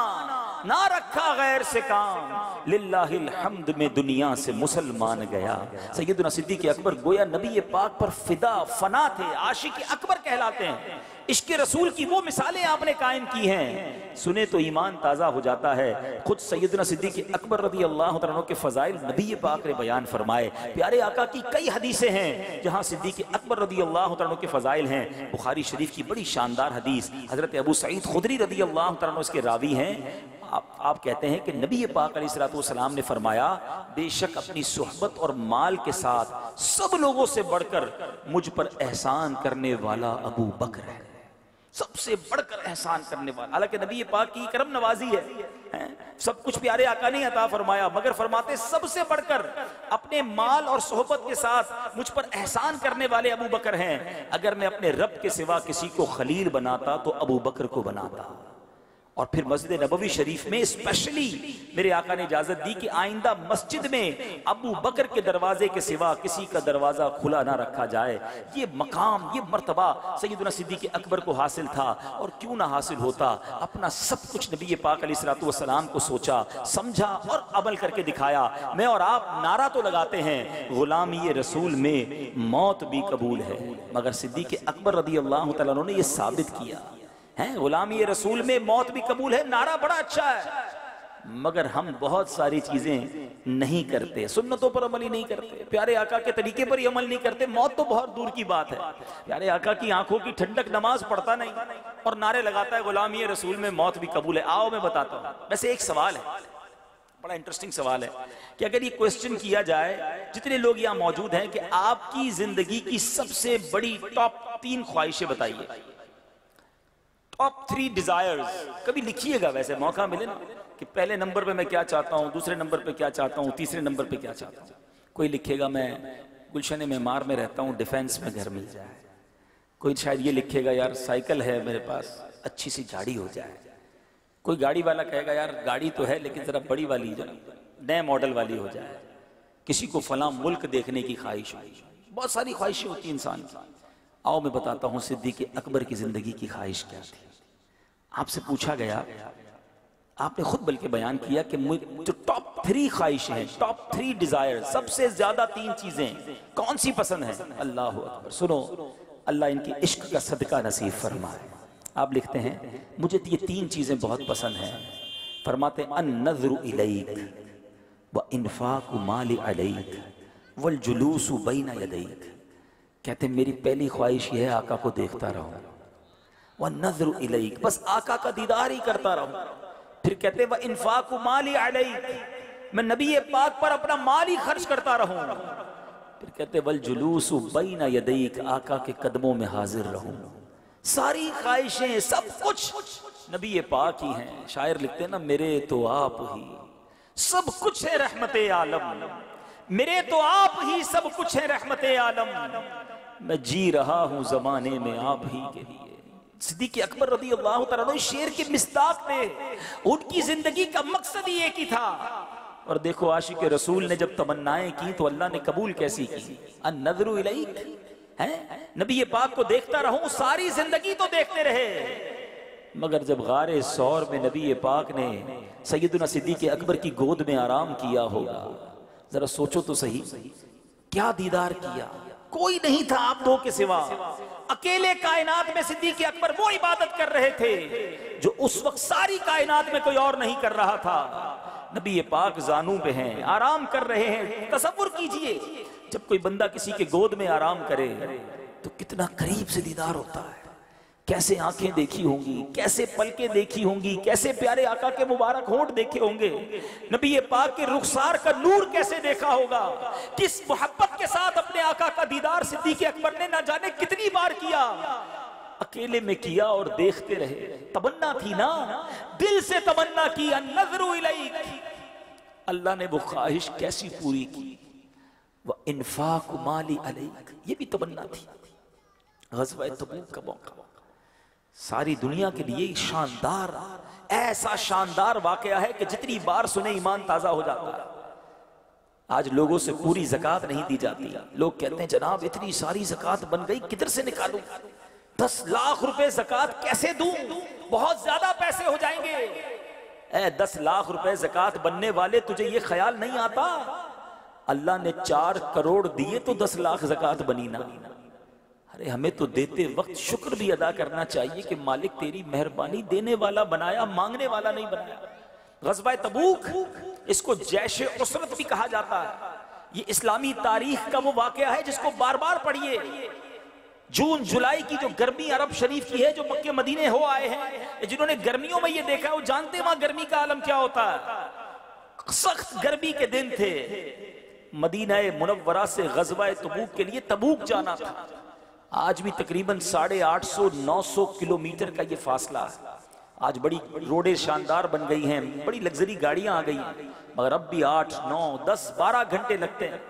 ना रखा गैर से काम। लिल्लाहिल हम्द में दुनिया से मुसलमान गया। सैयदना सिद्दीक़ अकबर गोया नबी पाक पर फिदा फना थे, आशिक अकबर कहलाते हैं। इश्क रसूल की वो मिसालें आपने कायम की हैं, सुने तो ईमान ताज़ा हो जाता है। खुद सैयदना सिद्दीक़ अकबर रज़ी अल्लाह तआला अन्हु के फ़ज़ाइल नबी पाक ने बयान फरमाए। प्यारे आका की कई हदीसें हैं जहाँ सिद्दीक़ अकबर रज़ी अल्लाह तआला अन्हु के फ़ज़ाइल हैं। बुखारी शरीफ की बड़ी शानदार हदीस, हज़रत अबू सईद खुदरी रज़ी अल्लाह तआला अन्हु इसके रावी हैं। आप कहते हैं कि नबी पाक अलैहिस्सलाम ने फरमाया, बेशक अपनी सोहबत और माल के साथ सब लोगों से बढ़कर मुझ पर एहसान करने वाला अबू बकर है, सबसे बढ़कर एहसान करने वाला। हालांकि नबी पाक की करम नवाजी है, सब कुछ प्यारे आका ने अता फरमाया, मगर फरमाते सबसे बढ़कर अपने माल और सोहबत के साथ मुझ पर एहसान करने वाले अबू बकर हैं। अगर मैं अपने रब के सिवा किसी को खलील बनाता तो अबू बकर को बनाता। और फिर मस्जिद नबवी शरीफ में स्पेशली मेरे आका ने इजाजत दी कि आइंदा मस्जिद में अबू बकर के दरवाजे के सिवा किसी का दरवाजा खुला ना रखा जाए। ये मकाम, ये मर्तबा सैयदना सिद्दीक़ अकबर को हासिल था, और क्यों ना हासिल होता। अपना सब कुछ नबी पाक अलैहिस्सलातु वस्सलाम को सोचा, समझा और अमल करके दिखाया। मैं और आप नारा तो लगाते हैं गुलामी रसूल में मौत भी कबूल है, मगर सिद्दीक़ अकबर रज़ी अल्लाह तआला अन्हु ने यह साबित किया है, गुलामी रसूल में मौत भी कबूल है। नारा बड़ा अच्छा है, मगर हम बहुत सारी चीजें नहीं करते, सुन्नतों पर अमल ही नहीं करते, प्यारे आका के तरीके पर ही अमल नहीं करते। मौत तो बहुत दूर की बात है। प्यारे आका की आंखों की ठंडक, नमाज पढ़ता नहीं और नारे लगाता है गुलामी रसूल में मौत भी कबूल है। आओ मैं बताता हूँ। वैसे एक सवाल है, बड़ा इंटरेस्टिंग सवाल है कि अगर ये क्वेश्चन किया जाए, जितने लोग यहाँ मौजूद हैं, कि आपकी जिंदगी की सबसे बड़ी टॉप 3 ख्वाहिशें बताइए, टॉप 3 डिजायर्स, कभी लिखिएगा, वैसे मौका मिले ना, कि पहले नंबर पे मैं क्या चाहता हूँ, दूसरे नंबर पे क्या चाहता हूँ, तीसरे नंबर पे क्या चाहता हूँ। कोई लिखेगा मैं गुलशन मेमार में रहता हूँ, डिफेंस में घर मिल जाए। कोई शायद ये लिखेगा यार साइकिल है मेरे पास, अच्छी सी गाड़ी हो जाए। कोई गाड़ी वाला कहेगा यार गाड़ी तो है लेकिन जरा बड़ी वाली, नए मॉडल वाली हो जाए। किसी को फलां मुल्क देखने की ख्वाहिश हो, बहुत सारी ख्वाहिशें होती इंसान की। आओ मैं बताता हूँ सिद्दीक़ अकबर की जिंदगी की ख्वाहिश क्या थी। आपसे पूछा गया, आपने खुद बल्कि बयान किया कि जो टॉप 3 ख्वाहिशें हैं, टॉप 3 डिजायर, सबसे ज्यादा 3 चीजें कौन सी पसंद है। अल्लाह अकबर। सुनो, अल्लाह इनकी इश्क का सदका नसीब फरमाए। आप लिखते हैं मुझे ये 3 चीजें बहुत पसंद हैं। फरमाते अन नज़रु इलैक व इन्फाक़ु माली अलैक वल जुलूसु बैना यदैक। कहते मेरी पहली ख्वाहिश ये है आका को देखता रहूं, व नज़रु इलैक, बस आका का दीदार ही करता रहूं। फिर कहते व इन्फाक़ु माली अलैक, मैं नबी पाक पर अपना माल ही खर्च करता रहूं। फिर कहते वल जुलूसु बैना यदैक, आका के कदमों में हाजिर रहूं। सारी ख्वाहिशें, सब कुछ नबी पाक ही हैं। शायर लिखते हैं ना, मेरे तो आप ही सब कुछ है रहमते आलम, मेरे तो आप ही सब कुछ है रहमते आलम, मैं जी रहा हूं जमाने में आप ही के लिए। सिद्दीक़ अकबर रज़ी अल्लाह तआला अन्हु शेर के मिस्दाक थे, उनकी जिंदगी का मकसद ही एक ही था। और देखो आशिक रसूल ने जब तमन्नाएं की तो अल्लाह ने कबूल कैसी की। अन नज़रु इलैक है, नबी पाक को देखता रहूं, सारी जिंदगी तो देखते रहे। मगर जब गारे सौर में नबी पाक ने सैयदना सिद्दीक़ अकबर की गोद में आराम किया होगा, जरा सोचो तो सही, क्या दीदार किया। कोई नहीं था आप दो के सिवा, अकेले कायनात में सिद्दीक़ अकबर वो इबादत कर रहे थे जो उस वक्त सारी कायनात में कोई और नहीं कर रहा था। नबी पाक जानू पे हैं, आराम कर रहे हैं। तसव्वुर कीजिए जब कोई बंदा किसी के गोद में आराम करे तो कितना करीब से दीदार होता है, कैसे आंखें देखी होंगी, कैसे पलकें देखी होंगी, कैसे प्यारे आका के मुबारक होंठ देखे होंगे, नबी पाक के रुखसार का नूर कैसे देखा होगा, किस मोहब्बत के साथ अपने आका का दीदार सिद्दीक़ अकबर ने ना जाने कितनी बार किया। अकेले में किया और देखते रहे। तमन्ना थी ना, दिल से तमन्ना की, अन नज़रु इलैक। अल्लाह ने वो ख्वाहिश कैसी पूरी की। व इन्फाक माली अलैक, ये भी तमन्ना थी। ग़ज़वा तबूक का मौका सारी दुनिया के लिए शानदार, ऐसा शानदार वाकया है कि जितनी बार सुने ईमान ताजा हो जाता है। आज लोगों से पूरी ज़कात नहीं दी जाती। लोग कहते हैं जनाब इतनी सारी ज़कात बन गई, किधर से निकालूं? 10 लाख रुपए ज़कात कैसे दूं? बहुत ज्यादा पैसे हो जाएंगे। 10 लाख रुपए ज़कात बनने वाले, तुझे ये ख्याल नहीं आता अल्लाह ने 4 करोड़ दिए तो 10 लाख ज़कात बनी ना। अरे हमें तो देते वक्त शुक्र भी अदा करना चाहिए कि मालिक तेरी मेहरबानी, देने वाला बनाया, मांगने वाला नहीं बनाया। ग़ज़वा तबूक, इसको जैश उसरत भी कहा जाता है। ये इस्लामी तारीख का वो वाकया है जिसको बार बार पढ़िए। जून जुलाई की जो गर्मी अरब शरीफ की है, जो मक्के मदीने हो आए हैं, जिन्होंने गर्मियों में ये देखा वो जानते वहां गर्मी का आलम क्या होता है। सख्त गर्मी के दिन थे, मदीना मुनव्वरा से ग़ज़वा तबूक के लिए तबूक जाना था। आज भी तकरीबन 850-900 किलोमीटर का ये फासला है। आज बड़ी रोडें शानदार बन गई हैं, बड़ी लग्जरी गाड़ियां आ गई हैं, मगर अब भी 8, 9, 10, 12 घंटे लगते हैं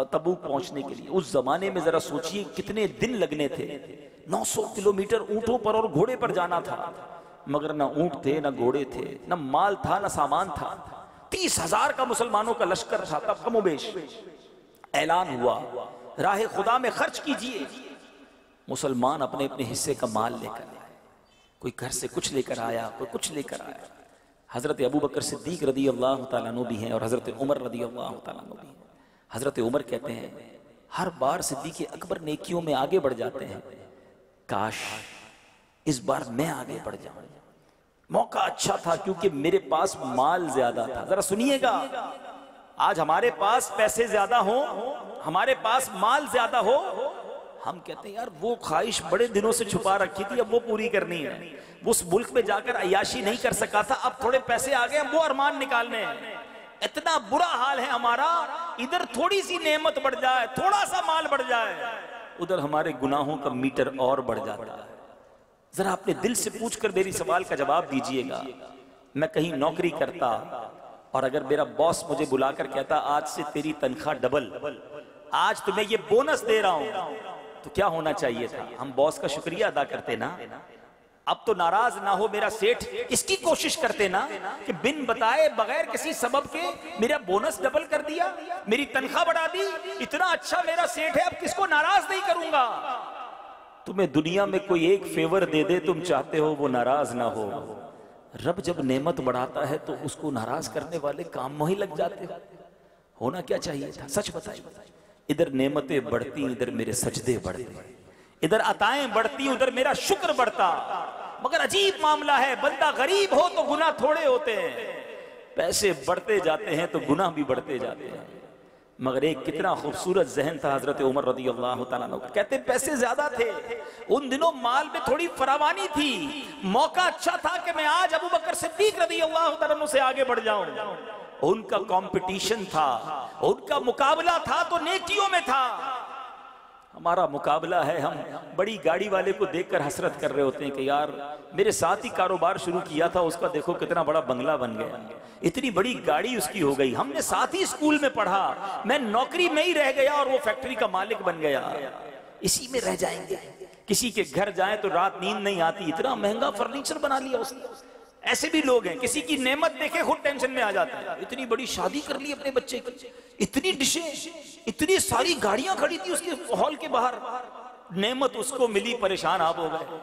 तबूक पहुंचने के लिए। उस जमाने में जरा सोचिए कितने दिन लगने थे। 900 किलोमीटर ऊंटों पर और घोड़े पर जाना था, मगर ना ऊंट थे, ना घोड़े थे, ना माल था, ना सामान था। 30,000 का मुसलमानों का लश्कर था। तब कमोबेश ऐलान हुआ, राह खुदा में खर्च कीजिए। मुसलमान अपने अपने हिस्से का माल लेकर आए। कोई घर से कुछ लेकर आया, कोई कुछ लेकर आया। हजरत अबू बकर सिद्दीक रदी अल्लाह तआला अन्हु भी हैं और हजरत उमर रदी अल्लाह तआला अन्हु भी हैं। हजरत उमर कहते हैं हर बार सिद्दीक अकबर नेकियों में आगे बढ़ जाते हैं, काश इस बार मैं आगे बढ़ जाऊं। मौका अच्छा था क्योंकि मेरे पास माल ज्यादा था। जरा सुनिएगा, आज हमारे पास पैसे ज्यादा हो, हमारे पास माल ज्यादा हो, हम कहते हैं यार वो ख्वाहिश बड़े दिनों से छुपा रखी थी, अब वो पूरी करनी है। वो उस मुल्क में जाकर अय्याशी नहीं कर सका था, अब थोड़े पैसे आ गए, वो अरमान निकालने हैं। इतना बुरा हाल है हमारा, इधर थोड़ी सी नेमत बढ़ जाए, थोड़ा सा माल बढ़ जाए, उधर हमारे गुनाहों का मीटर और बढ़ जाता है। जरा अपने दिल से पूछकर मेरी सवाल का जवाब दीजिएगा। मैं कहीं नौकरी करता और अगर मेरा बॉस मुझे बुलाकर कहता आज से तेरी तनख्वाह डबल, आज तुम्हें ये बोनस दे रहा हूं, तो क्या होना चाहिए था? हम बॉस का शुक्रिया अदा करते ना। अब तो नाराज ना हो मेरा सेठ, इसकी कोशिश करते ना कि बिन बताए बगैर किसी सबब के मेरा बोनस डबल कर दिया, मेरी तनख्वाह बढ़ा दी, इतना अच्छा मेरा सेठ है, अब किसको नाराज नहीं करूंगा। तुम्हें दुनिया में कोई एक फेवर दे दे, तुम चाहते हो वो नाराज ना हो। रब जब नेमत बढ़ाता है तो उसको नाराज करने वाले काम में ही लग जाते हो। होना क्या चाहिए था? सच बताइए। इधर नेमतें बढ़ती, इधर मेरे सजदे बढ़ते, इधर अताएं बढ़ती, उधर मेरा शुक्र बढ़ता। मगर अजीब मामला है, बंदा गरीब हो तो गुनाह थोड़े होते हैं, पैसे बढ़ते जाते हैं तो गुनाह भी बढ़ते जाते हैं। मगर एक कितना खूबसूरत जहन था हजरत उमर रदी अल्लाह तआला अन्हु। कहते पैसे ज्यादा थे, उन दिनों माल में थोड़ी फरावानी थी, मौका अच्छा था कि मैं आज अबू बकर सिद्दीक रदी अल्लाह तआला अन्हु से आगे बढ़ जाऊं। उनका कंपटीशन था, उनका मुकाबला था तो नेकियों में था। हमारा मुकाबला है, हम बड़ी गाड़ी वाले को देखकर हसरत कर रहे होते हैं कि यार मेरे साथ ही कारोबार शुरू किया था, उसका देखो कितना बड़ा बंगला बन गया, इतनी बड़ी गाड़ी उसकी हो गई, हमने साथ ही स्कूल में पढ़ा, मैं नौकरी में ही रह गया और वो फैक्ट्री का मालिक बन गया। इसी में रह जाएंगे। किसी के घर जाए तो रात नींद नहीं आती, इतना महंगा फर्नीचर बना लिया उसने। ऐसे भी लोग हैं, किसी की नेमत देखे खुद टेंशन में आ जाते हैं। इतनी बड़ी शादी कर ली अपने बच्चे की, इतनी डिशें, इतनी सारी गाड़ियां खड़ी थी उसके हॉल के बाहर, नेमत उसको मिली, परेशान आप हो गए।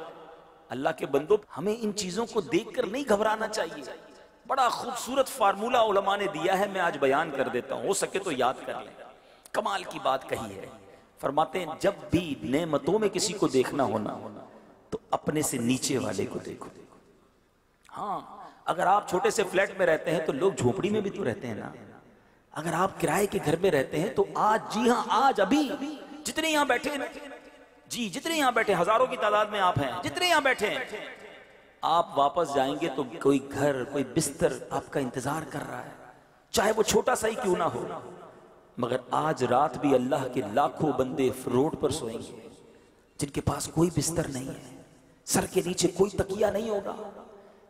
अल्लाह के बंदो, हमें इन चीजों को देखकर नहीं घबराना चाहिए। बड़ा खूबसूरत फार्मूला उलमा ने दिया है, मैं आज बयान कर देता हूं, हो सके तो याद कर लें। कमाल की बात कही है। फरमाते हैं जब भी नेमतों में किसी को देखना होना तो अपने से नीचे वाले को देखो। हाँ, अगर आप छोटे से फ्लैट में रहते हैं तो लोग झोपड़ी में भी तो रहते हैं ना। अगर आप किराए के घर में रहते हैं तो आज, जी हाँ आज अभी जितने यहां बैठे हैं जी, जितने यहां बैठे, हजारों की तादाद में आप हैं, जितने यहां बैठे हैं, आप वापस जाएंगे तो कोई घर, कोई बिस्तर आपका इंतजार कर रहा है, चाहे वो छोटा सा ही क्यों ना हो। मगर आज रात भी अल्लाह के लाखों बंदे रोड पर सोएंगे जिनके पास कोई बिस्तर नहीं है, सर के नीचे कोई तकिया नहीं होगा।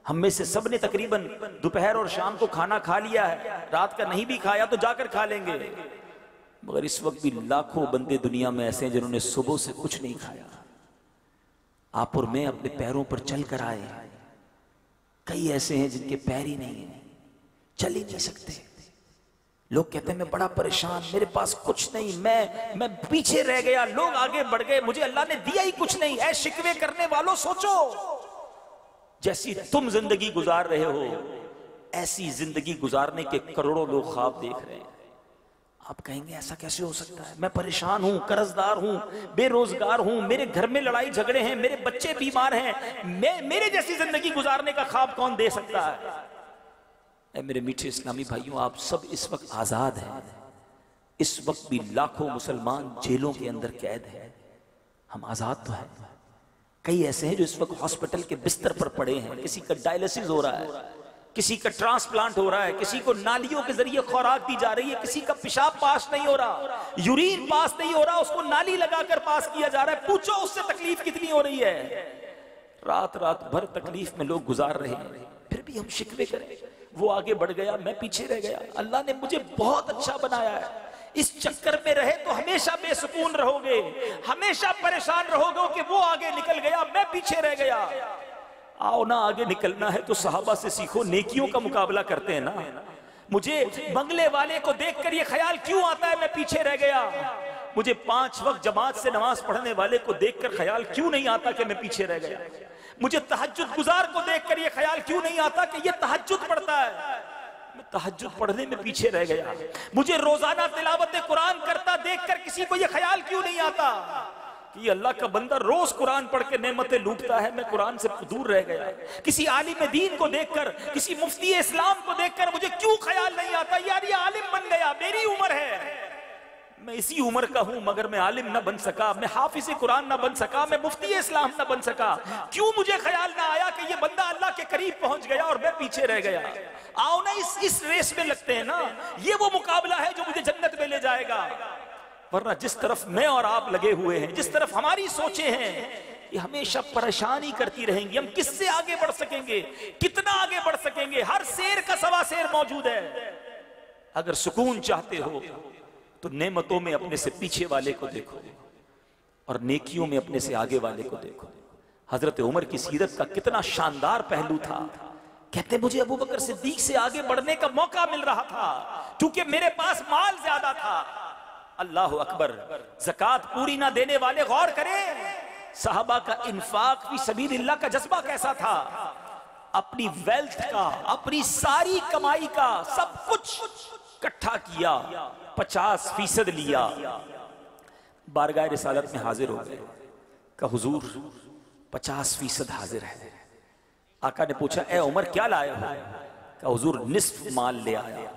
हम में से सब ने तकरीबन दोपहर और शाम को खाना खा लिया है, रात का नहीं भी खाया तो जाकर खा लेंगे। मगर इस वक्त भी लाखों बंदे दुनिया में ऐसे हैं जिन्होंने सुबह से कुछ नहीं खाया। आप और मैं अपने पैरों पर चल कर आए, कई ऐसे हैं जिनके पैर ही नहीं है, चल ही नहीं सकते। लोग कहते हैं मैं बड़ा परेशान, मेरे पास कुछ नहीं, मैं पीछे रह गया, लोग आगे बढ़ गए, मुझे अल्लाह ने दिया ही कुछ नहीं। ऐ शिकवे करने वालों, सोचो जैसी तुम जिंदगी गुजार रहे हो ऐसी जिंदगी गुजारने के करोड़ों लोग ख्वाब देख रहे हैं। आप कहेंगे ऐसा कैसे हो सकता है, मैं परेशान हूं, कर्जदार हूं, बेरोजगार हूं, मेरे घर में लड़ाई झगड़े हैं, मेरे बच्चे बीमार हैं, मेरे जैसी जिंदगी गुजारने का ख्वाब कौन दे सकता है। मेरे मीठे इस्लामी भाइयों, आप सब इस वक्त आजाद हैं। इस वक्त भी लाखों मुसलमान जेलों के अंदर कैद हैं, हम आजाद तो हैं। कई ऐसे हैं जो इस वक्त हॉस्पिटल के बिस्तर पर पड़े हैं, किसी का डायलिसिस हो रहा है, किसी का ट्रांसप्लांट हो रहा है, किसी को नालियों के जरिए खुराक दी जा रही है, किसी का पेशाब पास नहीं हो रहा, यूरिन पास नहीं हो रहा, उसको नाली लगाकर पास किया जा रहा है। पूछो उससे तकलीफ कितनी हो रही है। रात रात भर तकलीफ में लोग गुजार रहे हैं, फिर भी हम शिकवे करें। वो आगे बढ़ गया, मैं पीछे रह गया, अल्लाह ने मुझे बहुत अच्छा बनाया है। इस चक्कर में रहे तो हमेशा बेसुकून रहोगे, हमेशा परेशान रहोगे कि वो आगे निकल गया, मैं पीछे रह गया। आओ ना, आगे निकलना है तो सहाबा से सीखो, नेकियों का मुकाबला करते हैं ना। मुझे बंगले वाले को देखकर ये ख्याल क्यों आता है मैं पीछे रह गया? मुझे 5 वक्त जमात से नमाज पढ़ने वाले को देखकर ख्याल क्यों नहीं आता कि मैं पीछे रह गया? मुझे तहज्जुद गुजार को देखकर ये ख्याल क्यों नहीं आता कि ये तहज्जुद पढ़ता है, मैं तहज्जुद पढ़ने में पीछे रह गया? मुझे रोजाना तिलावत कुरान करता देखकर किसी को ये ख्याल क्यों नहीं आता कि ये अल्लाह का बंदा रोज कुरान पढ़ के नेमतें लूटता है, मैं कुरान से दूर रह गया? किसी आलिम दीन को देखकर, किसी मुफ्ती इस्लाम को देखकर मुझे क्यों ख्याल नहीं आता यार ये आलिम बन गया, मेरी उम्र है, मैं इसी उम्र का हूं मगर मैं आलिम ना बन सका, मैं हाफिज कुरान ना बन सका, मैं मुफ्ती इस्लाम ना बन सका। क्यों मुझे ख्याल ना आया कि ये बंदा अल्लाह के करीब पहुंच गया और मैं पीछे रह गया? आओ ना, इस रेस में लगते हैं ना, ये वो मुकाबला है जो मुझे जन्नत में ले जाएगा। वरना जिस तरफ मैं और आप लगे हुए हैं, जिस तरफ हमारी सोचें हैं, ये हमेशा परेशानी करती रहेंगी। हम किससे आगे बढ़ सकेंगे, कितना आगे बढ़ सकेंगे? हर शेर का सवा शेर मौजूद है। अगर सुकून चाहते हो तो नेमतों में अपने से पीछे वाले को देखो और नेकियों में अपने से आगे वाले को देखो। हजरत उमर की सीरत का कितना शानदार पहलू था। कहते मुझे अबू बकर सिद्दीक से आगे बढ़ने का मौका मिल रहा था क्योंकि मेरे पास माल ज्यादा था। अल्लाह अकबर, ज़कात पूरी ना देने वाले गौर करें, साहबा का इन्फाक फी सबीलिल्लाह का जज्बा कैसा था। अपनी वेल्थ का, अपनी सारी कमाई का सब कुछ इकट्ठा किया, 50% लिया, बारगाह रिसालत में हाजिर हो गए। का हुजूर 50% हाजिर है। आका ने पूछा ए उमर क्या लाए हो? का हुजूर निस्फ माल ले आया।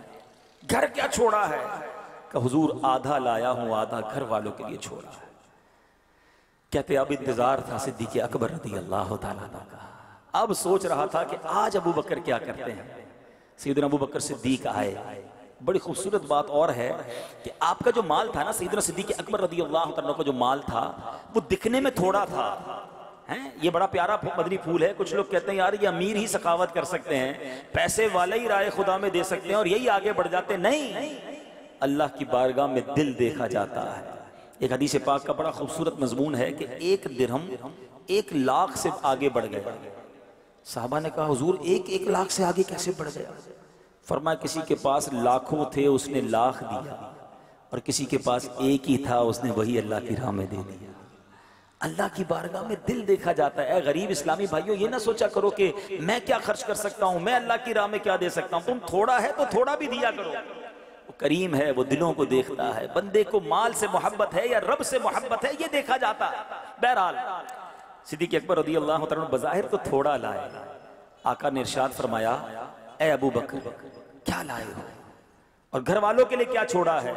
घर क्या छोड़ा है? का हुजूर आधा लाया हूं, आधा घर वालों के लिए छोड़ा है। कहते अब इंतजार था सिद्दीक़ अकबर रज़ी अल्लाह तआला का। अब सोच रहा था कि आज अबू बकर क्या करते हैं। सैयदना अबू बकर सिद्दीक आए। बड़ी खूबसूरत बात और है कि आपका जो माल था ना, सैयदना सिद्दीक़ अकबर रज़ी अल्लाह तआला का जो माल था वो दिखने में थोड़ा था, हैं? ये बड़ा प्यारा मदनी फूल है। कुछ लोग कहते हैं यार ये अमीर ही सखावत कर सकते हैं, पैसे वाले ही राय खुदा में दे सकते हैं और यही आगे बढ़ जाते हैं। नहीं, अल्लाह की बारगाह में दिल देखा जाता है। एक हदीस पाक का बड़ा खूबसूरत मजमून है कि 1 दिरहम 1 लाख से आगे बढ़ गया। साहबा ने कहा हुजूर 1 लाख से आगे कैसे बढ़ गया? फरमाया किसी के पास लाखों थे उसने लाख दिया और किसी के पास 1 ही था उसने वही अल्लाह की राह में दे दिया। अल्लाह की बारगाह में दिल देखा जाता है। गरीब इस्लामी भाइयों, ये ना सोचा करो कि मैं क्या खर्च कर सकता हूं, मैं अल्लाह की राह में क्या दे सकता हूं। तुम थोड़ा है तो थोड़ा भी दिया करो। वो करीम है, वो दिलों को देखता है। बंदे को माल से मोहब्बत है या रब से मोहब्बत है, ये देखा जाता है। बहरहाल सिद्दीक़ अकबर रज़ी अल्लाह तआला बज़ाहिर तो थोड़ा लाए। आका ने इरशाद फरमाया ए अबू बकर क्या लाए हो और घर वालों के लिए क्या छोड़ा है?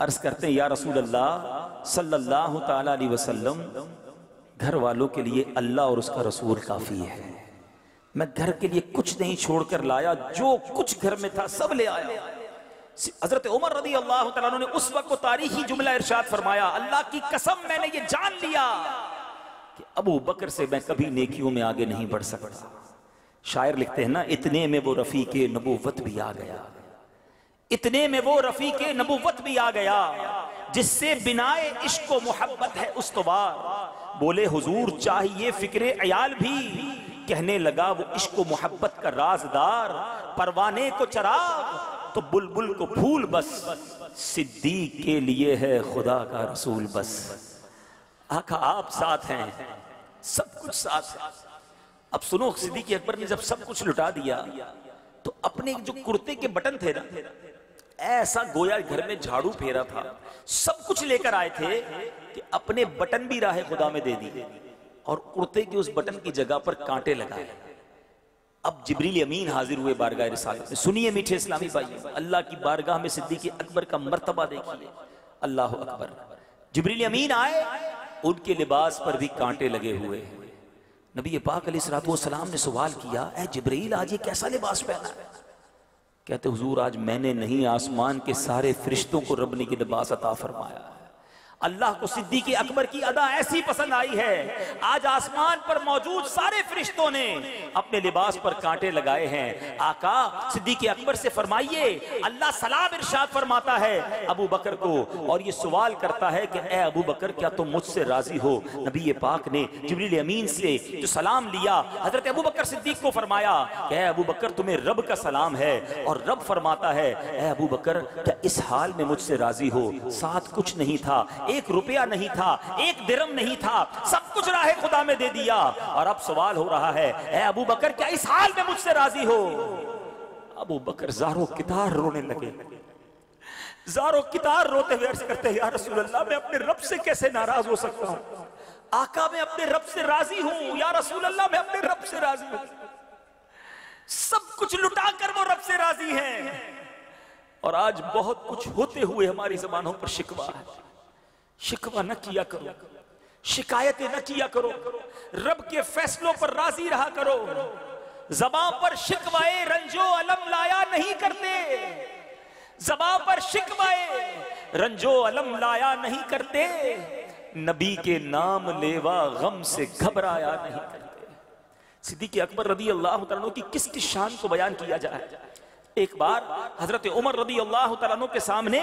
अर्ज करते हैं या रसूल अल्लाह सल्लल्लाहु तआला अलैहि वसल्लम, घर वालों के लिए अल्लाह और उसका रसूल काफी है। मैं घर के लिए कुछ नहीं छोड़कर लाया, जो कुछ घर में था सब ले आया। हजरत उमर रज़ी अल्लाह तआला ने उस वक्त तारीखी जुमला इरशाद फरमाया, अल्लाह की कसम मैंने ये जान लिया कि अबू बकर से मैं कभी नेकियों में आगे नहीं बढ़ सकता। शायर लिखते हैं ना, इतने में वो रफीके नबूवत भी आ गया। इतने में वो रफीके नबुव्वत भी आ गया जिससे बिनाए इश्क व मोहब्बत है उस्तवार। बोले हुजूर चाहिए फिक्रे अयाल भी, कहने लगा वो इश्क व मोहब्बत का राजदार। परवाने को चराग तो बुलबुल को फूल बस, सिद्दीक के लिए है खुदा का रसूल बस। आका आप साथ हैं, सब कुछ साथ है। अब सुनो, सिद्दीक अकबर ने जब सब कुछ लुटा दिया तो अपने जो कुर्ते के बटन थे ना, ऐसा गोया घर में झाड़ू फेरा था, सब कुछ लेकर आए थे कि अपने बटन भी राहे खुदा में दे दिए और कुर्ते के उस बटन की जगह पर कांटे लगाए। अब जिब्रील अमीन हाजिर हुए बारगाह रिसालत में। सुनिए मीठे इस्लामी भाई, अल्लाह की बारगाह में सिद्दीक अकबर का मर्तबा देखिए, अल्लाह अकबर। जिब्रील अमीन आए, उनके लिबास पर भी कांटे लगे हुए हैं। नबी पाक अलैहिस्सलाम ने सवाल किया, ऐ जिब्रील आज ये कैसा लिबास पहना है? कहते हुजूर आज मैंने नहीं, आसमान के सारे फरिश्तों को रब ने ये लिबास अता फरमाया है। अल्लाह को सिद्दीक अकबर की अदा ऐसी पसंद आई है, आज आसमान पर मौजूद सारे फरिश्तों ने अपने लिबास पर कांटे लगाए हैं। आका सिद्दीक अकबर से फरमाइए, अल्लाह सलाम इरशाद फरमाता है अबू बकर को, और ये सवाल करता है कि ए अबू बकर क्या तुम मुझसे राजी हो? नबी पाक ने जिब्रील अमीन से जो सलाम लिया, हजरत अबू बकर सिद्दीक को फरमाया कि ए अबू बकर तुम्हें रब का सलाम है, और रब फरमाता है ए अबू बकर क्या इस हाल में मुझसे राजी हो? साथ कुछ नहीं था, 1 रुपया नहीं था, 1 दिरहम नहीं था, सब कुछ राहे खुदा में दे दिया। और अब सवाल हो रहा है ए अबू बकर क्या इस हाल में मुझसे राजी हो? अबू बकर ज़ारो कितार रोने लगे, ज़ारो कितार रोते हुए अर्ज करते हैं या रसूल अल्लाह मैं अपने रब से कैसे नाराज हो सकता हूं? आका मैं अपने रब से राजी हूं, या रसूल अल्लाह मैं अपने रब से राजी हूं। सब कुछ लुटा कर वो रब से राजी हैं, और आज बहुत कुछ होते हुए हमारी ज़बानों पर शिकवा है। शिकवा न किया करो, शिकायतें न किया करो, रब के फैसलों पर राजी रहा करो। ज़बान पर शिकवाए रंजो अलम लाया नहीं करते, ज़बान पर शिकवाए रंजो अलम लाया नहीं करते, नबी के नाम लेवा गम से घबराया नहीं करते। सिद्दीक अकबर रदी अल्लाह तआला की किसकी शान को बयान किया जाए। एक बार हजरत उमर रदी अल्लाह तआला अन्हु के सामने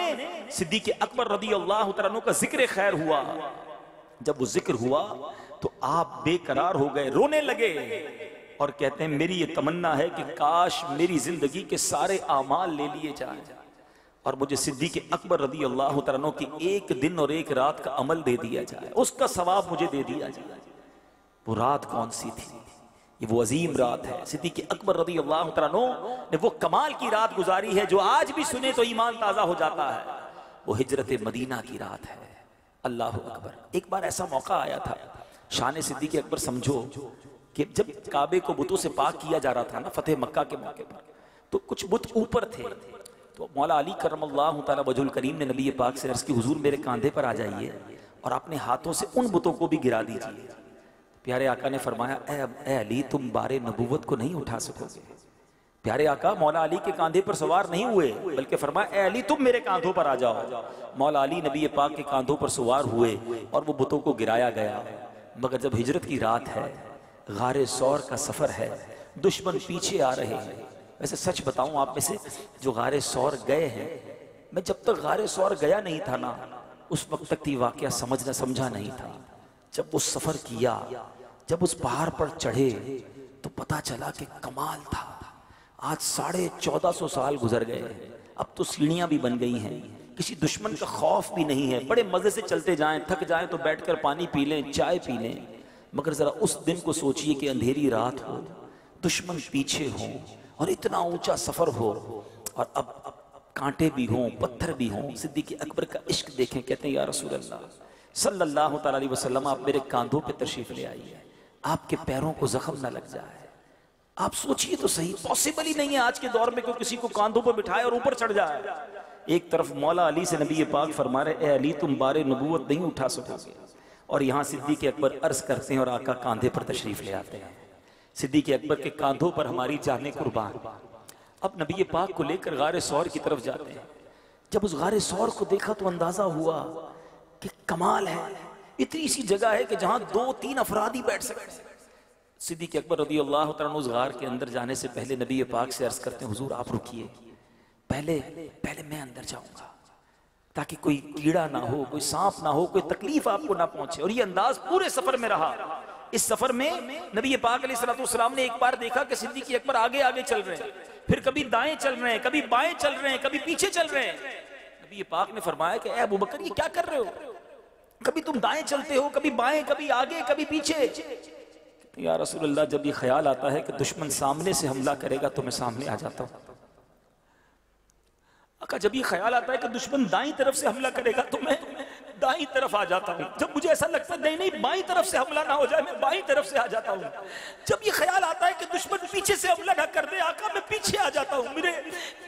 सिद्दीक अकबर रदी अल्लाह तआला अन्हु का जिक्र खैर हुआ। जब वो जिक्र हुआ तो आप बेकरार हो गए, रोने लगे और कहते हैं मेरी ये तमन्ना है कि काश मेरी जिंदगी के सारे आमाल ले लिए जाएं और मुझे सिद्दीक अकबर रदी अल्लाह तआला अन्हु की 1 दिन और 1 रात का अमल दे दिया जाए, उसका सवाब मुझे दे दिया जाए। वो रात कौन सी थी? ये वो अजीम रात है। सिद्दीक अकबर रदी अल्लाह तआला अन्हु ने वो कमाल की रात गुजारी है जो आज भी सुने तो ईमान ताज़ा हो जाता है। वो हिजरत मदीना की रात है। अल्लाह अकबर। एक बार ऐसा मौका आया था, शान सिद्दीक अकबर समझो कि जब काबे को बुतों से पाक किया जा रहा था ना फतेह मक्का के मौके पर, तो कुछ बुत ऊपर थे। तो मौला अली करमल्लाहु तआला वजहुल करीम ने नबी पाक से अर्ज़ की हुजूर मेरे कंधे पर आ जाइए और अपने हाथों से उन बुतों को भी गिरा दीजिए। प्यारे आका ने फरमाया ए अली तुम बारे नबूवत को नहीं उठा सकोगे। प्यारे आका मौला अली के कांधे पर सवार नहीं हुए, बल्कि फरमाया ए अली तुम मेरे कांधों पर आ जाओ। मौला अली नबी पाक के कांधों पर सवार हुए और वो बुतों को गिराया गया। मगर जब हिजरत की रात है, गारे सौर का सफर है, दुश्मन पीछे आ रहे हैं। वैसे सच बताऊं आप में से जो गारे सौर गए हैं, मैं जब तक गारे सौर गया नहीं था ना उस वक्त तक ये वाकया समझा नहीं था। जब वो सफर किया, जब उस पहाड़ पर चढ़े तो पता चला कि कमाल था। आज 1450 साल गुजर गए हैं, अब तो सीढ़ियां भी बन गई हैं, किसी दुश्मन का खौफ भी नहीं है। बड़े मजे से चलते जाएं, थक जाएं तो बैठकर पानी पी लें, चाय पी लें। मगर जरा उस दिन को सोचिए कि अंधेरी रात हो, दुश्मन पीछे हो और इतना ऊंचा सफर हो, और अब कांटे भी हों, पत्थर भी हों। सिद्दीक अकबर का इश्क देखें, कहते हैं या रसूल अल्लाह सल्लल्लाहु तआला अलैहि वसल्लम आप मेरे कांधों पे तशरीफ ले आइए, आपके पैरों को जख्म ना लग जाए। आप सोचिए तो सही, पॉसिबल ही नहीं है आज के दौर में कोई किसी को कांधों पर बिठाए और ऊपर चढ़ जाए। एक तरफ मौला अली से नबी पाक फरमा रहे ए अली तुम बारे नबूवत नहीं उठा सकोगे, और यहाँ सिद्दीक अकबर अर्ज करते हैं और आका कांधे पर तशरीफ ले आते हैं। सिद्दीक अकबर के कांधों पर हमारी जाने कुर्बान। अब नबी पाक को लेकर गारे सौर की तरफ जाते हैं। जब उस गारे सौर को देखा तो अंदाजा हुआ कि कमाल है, इतनी सी जगह है कि जहां 2-3 अफराद ही बैठ सकते। सिद्दीक अकबर रज़ी अल्लाह तआला उस गार के अंदर जाने से पहले नबी पाक से अर्ज करते हैं हुजूर आप रुकिए, पहले पहले मैं अंदर जाऊंगा ताकि कोई कीड़ा ना हो, कोई सांप ना हो, कोई तकलीफ आपको ना पहुंचे। और ये अंदाज पूरे सफर में रहा। इस सफर में नबी पाक अलैहिस्सलाम ने एक बार देखा कि सिद्दीक़ अकबर आगे आगे चल रहे हैं, फिर कभी दाएं चल रहे हैं, कभी बाएं चल रहे हैं, कभी पीछे चल रहे हैं। नबी पाक ने फरमाया कि ए अबू बकर ये क्या कर रहे हो, कभी तुम दाएं चलते हो, कभी बाएं, कभी आगे, कभी पीछे। या रसूलल्लाह जब ये ख्याल आता है कि दुश्मन सामने से हमला करेगा तो मैं सामने आ जाता हूं। अका जब ये ख्याल आता है कि दुश्मन दाईं तरफ से हमला करेगा तो मैं दाईं तरफ आ जाता हूँ। जब मुझे ऐसा लगता है नहीं नहीं बाईं तरफ से हमला ना हो जाए, मैं बाईं तरफ से आ जाता हूँ। जब ये ख्याल आता है कि दुश्मन पीछे से हमला ना कर दे आका, मैं पीछे आ जाता हूँ।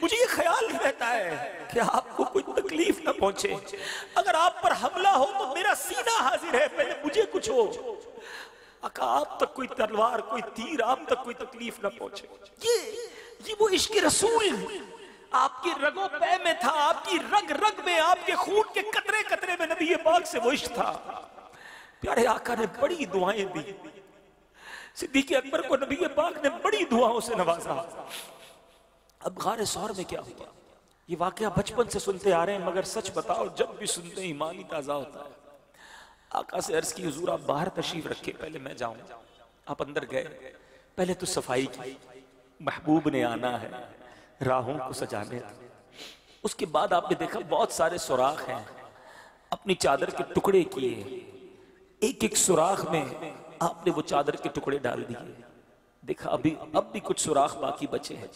मुझे ये ख्याल रहता है कि आपको कोई तकलीफ ना पहुंचे। अगर आप पर हमला हो तो मेरा सीना हाजिर है, पहले मुझे कुछ हो। आका आप तक कोई तलवार, कोई तीर, आप तक कोई तकलीफ ना पहुंचे। ये वो इश्क रसूल आपकी रगों पे में था, आपकी रग रग में, आपके खून के कतरे कतरे में नबी पाक से वो इश्क था। प्यारे आका ने बड़ी दुआएं दी, सिद्दीक़ अकबर को नबी पाक ने बड़ी दुआओं से नवाजा। अब गारे सौर में क्या हुआ, ये वाकया बचपन से सुनते आ रहे हैं, मगर सच बताओ जब भी सुनते ईमान ही ताजा होता है। आका से अर्ज की हुजूर आप बाहर तशरीफ रखे, पहले मैं जाऊं। आप अंदर गए, पहले तो सफाई की, महबूब ने आना है, राहों को सजाने। उसके बाद आपने देखा बहुत सारे सुराख हैं, अपनी चादर के टुकड़े किए, एक एक सुराख में आपने वो चादर के टुकड़े डाल दिए। देखा अब भी कुछ सुराख बाकी बचे हैं,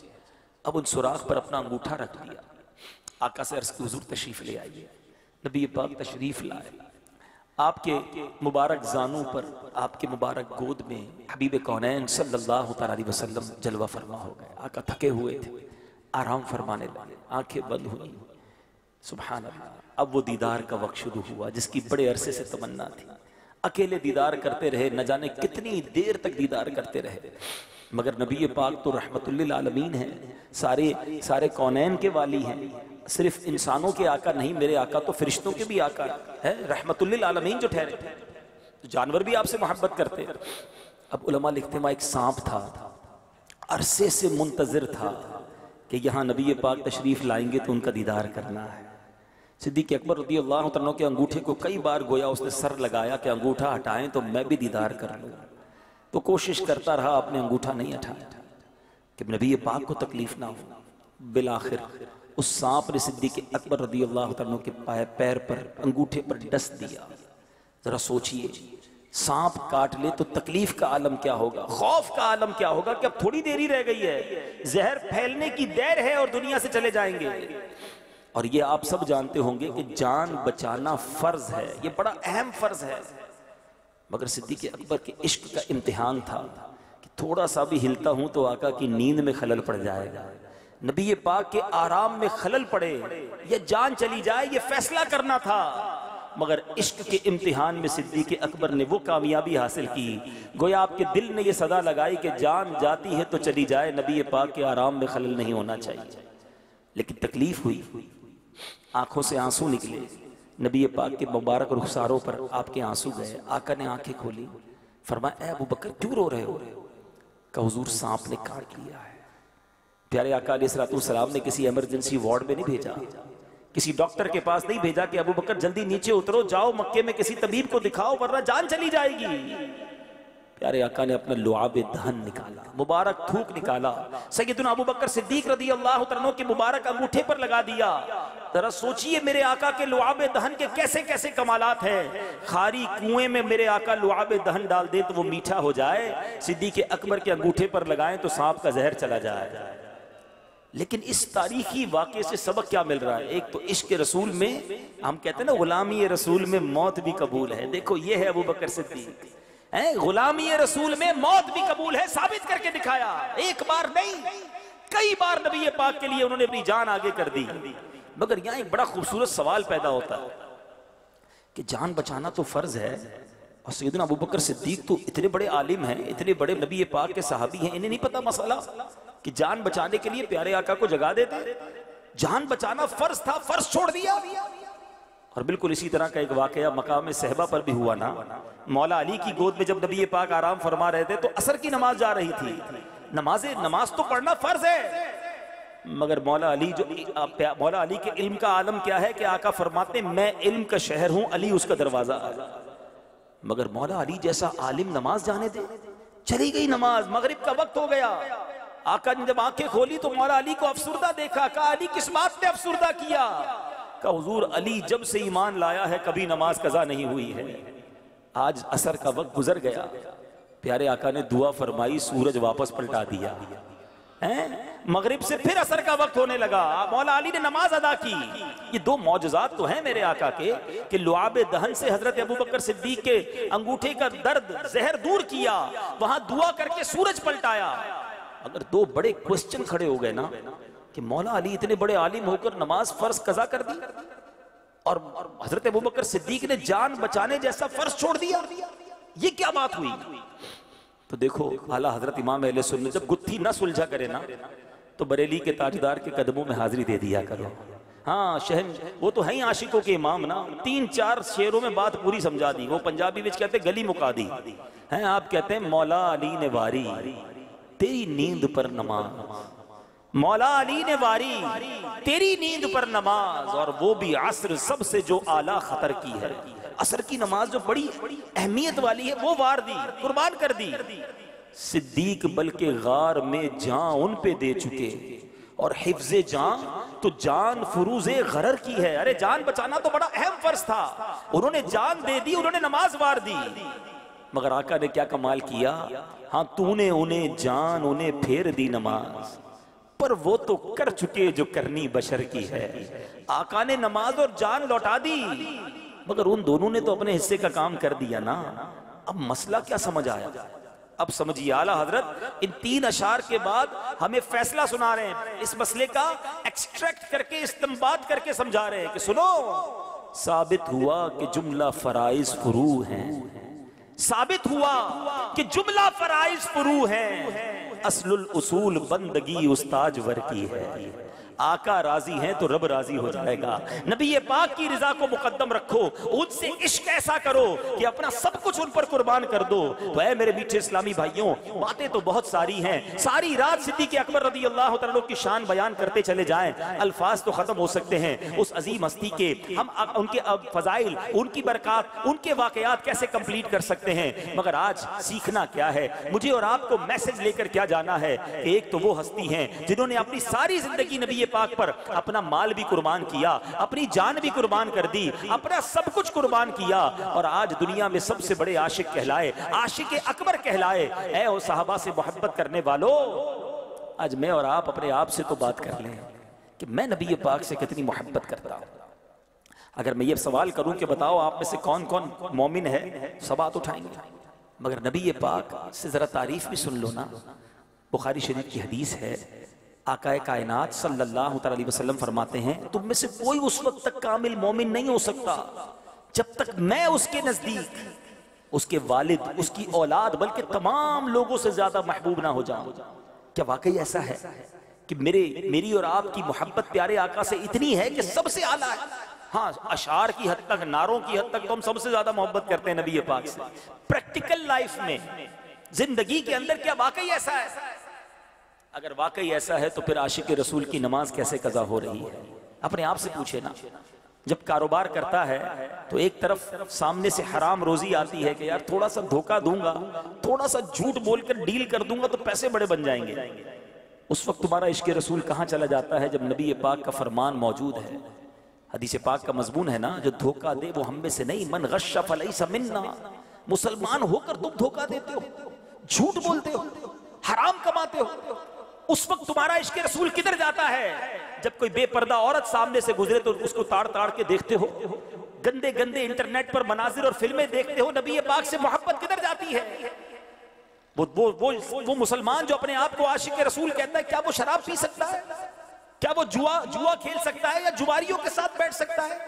अब उन सुराख पर अपना अंगूठा रख दिया। आका से अर्ज की हुजूर तशरीफ ले आइए। नबी पाक तशरीफ लाए, आपके मुबारक जानों पर, आपके मुबारक गोद में हबीब कौनैन सल्लल्लाहु अलैहि वसल्लम जलवा फरमा हो गए। आका थके हुए थे, आराम फरमाने लगे, आंखें बंद हुई। सुभान अल्लाह। अब वो दीदार का वक्त शुरू हुआ जिसकी बड़े अरसे से तमन्ना थी। अकेले दीदार करते रहे, न जाने कितनी देर तक दीदार करते रहे, मगर नबी पाक तो रहमतुल्लिल आलमीन हैं, सारे कौनैन के वाली हैं। सिर्फ इंसानों के आका नहीं, मेरे आका तो फरिश्तों के भी आका है, रहमतुल्लिल आलमीन जो ठहरे, तो जानवर भी आपसे मोहब्बत करते। अब उलमा लिखते हैं, एक सांप था, अरसे से मुंतजिर था कि यहाँ नबी पाक तशरीफ लाएंगे तो उनका दीदार करना है। सिद्दीक़ अकबर रज़ियल्लाहु अन्हु के अंगूठे को कई बार गोया उसने सर लगाया कि अंगूठा हटाएं तो मैं भी दीदार कर लूँ, तो कोशिश करता रहा, आपने अंगूठा नहीं हटाया कि नबी पाक को तकलीफ ना हो। बिलाखिर उस सांप ने सिद्दीक़ अकबर रज़ियल्लाहु अन्हु के पैर पर, अंगूठे पर डस दिया। जरा सोचिए, सांप काट ले तो तकलीफ का आलम क्या होगा, खौफ का आलम क्या होगा कि अब थोड़ी देर ही रह गई है, जहर फैलने की देर है और दुनिया से चले जाएंगे। और ये आप सब जानते होंगे कि जान बचाना फर्ज है, ये बड़ा अहम फर्ज है। मगर सिद्दीक़ अकबर के इश्क का इम्तिहान था कि थोड़ा सा भी हिलता हूं तो आका की नींद में खलल पड़ जाएगा, नबी पाक के आराम में खलल पड़े या जान चली जाए, ये फैसला करना था। मगर इश्क के इम्तिहान में सिद्दीक़ अकबर ने वो कामयाबी हासिल की, गोया आपके दिल ने ये सदा लगाई कि जान जाती है तो चली जाए, नबी पाक के आराम में खलल नहीं होना चाहिए। लेकिन तकलीफ हुई, आंखों से आंसू निकले, नबी पाक के मुबारक रुखसारों पर आपके आंसू गए। आका ने आंखें खोली, फरमाया, अबू बकर क्यों रो रहे हो? कहा, हुजूर सांप ने काट लिया है। प्यारे आका अलैहिस्सलाम ने किसी इमरजेंसी वार्ड में नहीं भेजा, किसी डॉक्टर के पास नहीं भेजा कि अबू बकर जल्दी नीचे उतरो, जाओ मक्के में किसी तबीब को दिखाओ वरना जान चली जाएगी। प्यारे आका ने अपना लुआब दहन निकाला, मुबारक थूक निकाला, सैयदना अबू बकर सिद्दीक रज़ियल्लाहु अन्हु के मुबारक अंगूठे पर लगा दिया। जरा सोचिए मेरे आका के लुआब दहन के कैसे कैसे कमालात हैं। खारी कुएं में मेरे आका लुआब दहन डाल दे तो वो मीठा हो जाए, सिद्दीक अकबर के अंगूठे पर लगाएं तो सांप का जहर चला जाए। लेकिन इस तारीखी वाक़े से सबक क्या मिल रहा है? एक तो इश्क रसूल में, हम कहते हैं ना गुलामी रसूल में मौत भी कबूल है। देखो ये है अबू बकर सिद्दीक, गुलामी रसूल में मौत भी कबूल है, साबित करके दिखाया। एक बार नहीं, कई बार नबी पाक के लिए उन्होंने अपनी जान आगे कर दी। मगर यहाँ एक बड़ा खूबसूरत सवाल पैदा होता है कि जान बचाना तो फर्ज है, और सैयदना अबू बकर सिद्दीक तो इतने बड़े आलिम हैं, इतने बड़े नबी पाक के सहाबी हैं, इन्हें नहीं पता मसला कि जान बचाने के लिए प्यारे आका को जगा देते? जान बचाना फर्ज था, फर्ज छोड़ दिया। और बिल्कुल इसी तरह का एक वाकया मकाम सहबा पर भी हुआ ना। मौला अली की गोद में जब नबी पाक आराम फरमा रहे थे तो असर की नमाज जा रही थी। नमाज तो पढ़ना फर्ज है, मगर मौला अली मौला अली के इल्म का आलम क्या है कि आका फरमाते मैं इल्म का शहर हूं, अली उसका दरवाजा। मगर मौला अली जैसा आलिम नमाज जाने दे, चली गई नमाज, मगरिब का वक्त हो गया। आका ने जब आंखें खोली तो मौला अली को अफसुर्दा देखा। कहा अली किस बात ने अफसुर्दा किया? कहा हुजूर अली जब से ईमान लाया है कभी नमाज कज़ा नहीं हुई है। आज असर का वक्त गुजर गया, प्यारे आका ने दुआ फरमाई, सूरज वापस पलटा दिया है। मगरिब से फिर असर का वक्त होने लगा, मौला अली ने नमाज अदा की। ये दो मौजज़ात तो हैं मेरे आका के कि लुआब दहन से हजरत अबू बकर सिद्दीक के अंगूठे का दर्द जहर दूर किया, वहां दुआ करके सूरज पलटाया। अगर दो बड़े क्वेश्चन खड़े हो गए ना कि मौला अली इतने बड़े आलिम होकर नमाज फर्ज कज़ा कर दी और हजरत अबू बकर सिद्दीक ने जान बचाने जैसा फर्ज छोड़ दिया, ये क्या बात हुई? तो देखो आला हजरत इमाम अहले सुन्नत जब गुत्थी ना सुलझा करे ना तो बरेली के ताजदार के कदमों में हाजिरी दे दिया करो। हाँ शहन वो तो है ही आशिकों के इमाम ना, 3-4 शेरों में बात पूरी समझा दी। वो पंजाबी में कहते गली मुका दी है, आप कहते हैं मौला अली ने वारी तेरी नींद पर नमाज, मौला अली ने वारी तेरी नींद पर नमाज, और वो भी असर सबसे जो आला खतर की है। असर की नमाज जो बड़ी अहमियत वाली है वो वार दी, कुर्बान कर दी। सिद्दीक बल्कि गार में जान उन पे दे चुके और हिफ्ज़े जान तो जान फुरूज़े गरर की है। अरे जान बचाना तो बड़ा अहम फर्ज था, उन्होंने जान दे दी, उन्होंने नमाज वार दी। मगर आका ने क्या कमाल किया, हाँ तूने उन्हें जान उन्हें फेर दी नमाज, पर वो तो कर चुके जो करनी बशर की है। आका ने नमाज और जान लौटा दी, मगर उन दोनों ने तो अपने हिस्से का काम कर दिया ना। अब मसला क्या समझ आया? अब समझिए आला हजरत इन 3 अशार के बाद हमें फैसला सुना रहे हैं, इस मसले का एक्सट्रैक्ट करके इस्तेंबात करके समझा रहे हैं कि सुनो, साबित हुआ कि जुमला फराइज फुरू हैं, साबित हुआ कि जुमला फराइज फुरू हैं, असलुल उसूल बंदगी उस्ताज वर की है। आका राजी हैं तो रब राजी हो जाएगा। नबी पाक की रिजा को मुकद्दम रखो, उनसे इश्क ऐसा करो कि अपना सब कुछ उन पर कुर्बान कर दो। तो ऐ मेरे मीठे इस्लामी भाइयों, बातें तो बहुत सारी हैं, सारी रात सिद्दीक़ अकबर रज़ी अल्लाह तआला की शान बयान करते चले जाएं, अल्फाज तो खत्म हो सकते हैं। उस अजीम हस्ती के हम उनके फजाइल, उनकी बरक़ात, उनके वाक़यात कैसे कंप्लीट कर सकते हैं। मगर आज सीखना क्या है, मुझे और आपको मैसेज लेकर क्या जाना है। एक तो वो हस्ती हैं जिन्होंने अपनी सारी जिंदगी नबी पाक पर अपना माल भी कुर्बान किया, अपनी जान भी कुर्बान कर दी, अपना सब कुछ कुर्बान किया, और आज दुनिया में सबसे बड़े आशिक कहलाए, आशिक अकबर कहलाए। ऐ ओ साहबा से मोहब्बत करने वालों, आज मैं और आप अपने आप से तो बात कर लें कि मैं नबी पाक से कितनी मोहब्बत करता हूं। अगर मैं ये सवाल करूं कि बताओ आप में से कौन कौन मोमिन है, सब हाथ उठाएंगे। मगर नबी पाक से जरा तारीफ भी सुन लो ना। बुखारी शरीफ की हदीस है, आकाए कायनात सल्लल्लाहु अलैहि वसल्लम फरमाते हैं, तुम में से कोई उस वक्त तक कामिल मोमिन नहीं हो सकता जब तक मैं उसके नजदीक, उसके वालिद, उसकी औलाद, बल्कि तमाम लोगों से ज्यादा महबूब ना हो जाऊं। क्या वाकई ऐसा है कि मेरी और आपकी मोहब्बत प्यारे आका से इतनी है कि सबसे आला है? हाँ, अशार की हद तक, नारों की हद तक तो हम सबसे ज्यादा मोहब्बत करते हैं नबी पाक से। प्रैक्टिकल लाइफ में, जिंदगी के अंदर क्या वाकई ऐसा है? अगर वाकई ऐसा है तो फिर आशिक रसूल की नमाज कैसे कज़ा हो रही है? अपने आप से पूछे ना। जब कारोबार करता है तो एक तरफ सामने से हराम रोजी आती है कि यार थोड़ा सा धोखा दूंगा, थोड़ा सा झूठ बोलकर डील कर दूंगा तो पैसे बड़े बन जाएंगे। उस वक्त तुम्हारा इश्क रसूल कहाँ चला जाता है जब नबी पाक का फरमान मौजूद है। हदीस पाक का मजमून है ना, जो धोखा दे वो हम में से नहीं, मन गश्शा फलैसा मिन्ना। मुसलमान होकर तुम धोखा देते हो, झूठ बोलते हो, हराम कमाते हो, उस वक्त तुम्हारा इश्क रसूल किधर जाता है? जब कोई बेपर्दा औरत सामने से गुजरे तो उसको ताड़ ताड़ के देखते हो, गंदे गंदे इंटरनेट पर मनाजिर और फिल्में देखते हो, नबी पाक से मोहब्बत किधर जाती है? वो मुसलमान जो अपने आप को आशिक रसूल कहता है, क्या वो शराब पी सकता है? क्या वो जुआ खेल सकता है या जुआरियों के साथ बैठ सकता है?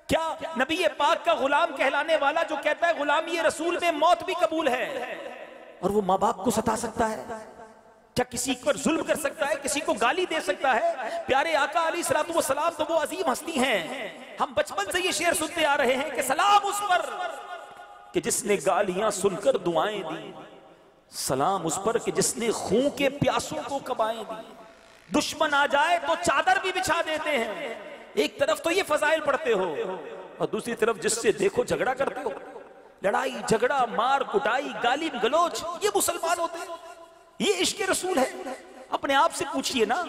क्या नबी पाक का गुलाम कहलाने वाला जो कहता है गुलामी रसूल में मौत भी कबूल है, और वो माँ बाप को सता सकता है? क्या किसी पर जुल्म कर सकता है, किसी को गाली दे सकता है? प्यारे आका अलैहिस्सलातु वस्सलाम तो वो अजीम हस्ती हैं। हम बचपन से ये शेर सुनते आ रहे हैं कि सलाम उस पर कि जिसने गालियां सुनकर दुआएं दी, सलाम उस पर कि जिसने खून के प्यासों को कबाएं दी। दुश्मन आ जाए तो चादर भी बिछा देते हैं। एक तरफ तो ये फजाइल पढ़ते हो और दूसरी तरफ जिससे देखो झगड़ा करते हो, लड़ाई झगड़ा मार कुटाई गाली गलोच, ये मुसलमान होते हैं? ये इश्क रसूल है? अपने आप से पूछिए ना।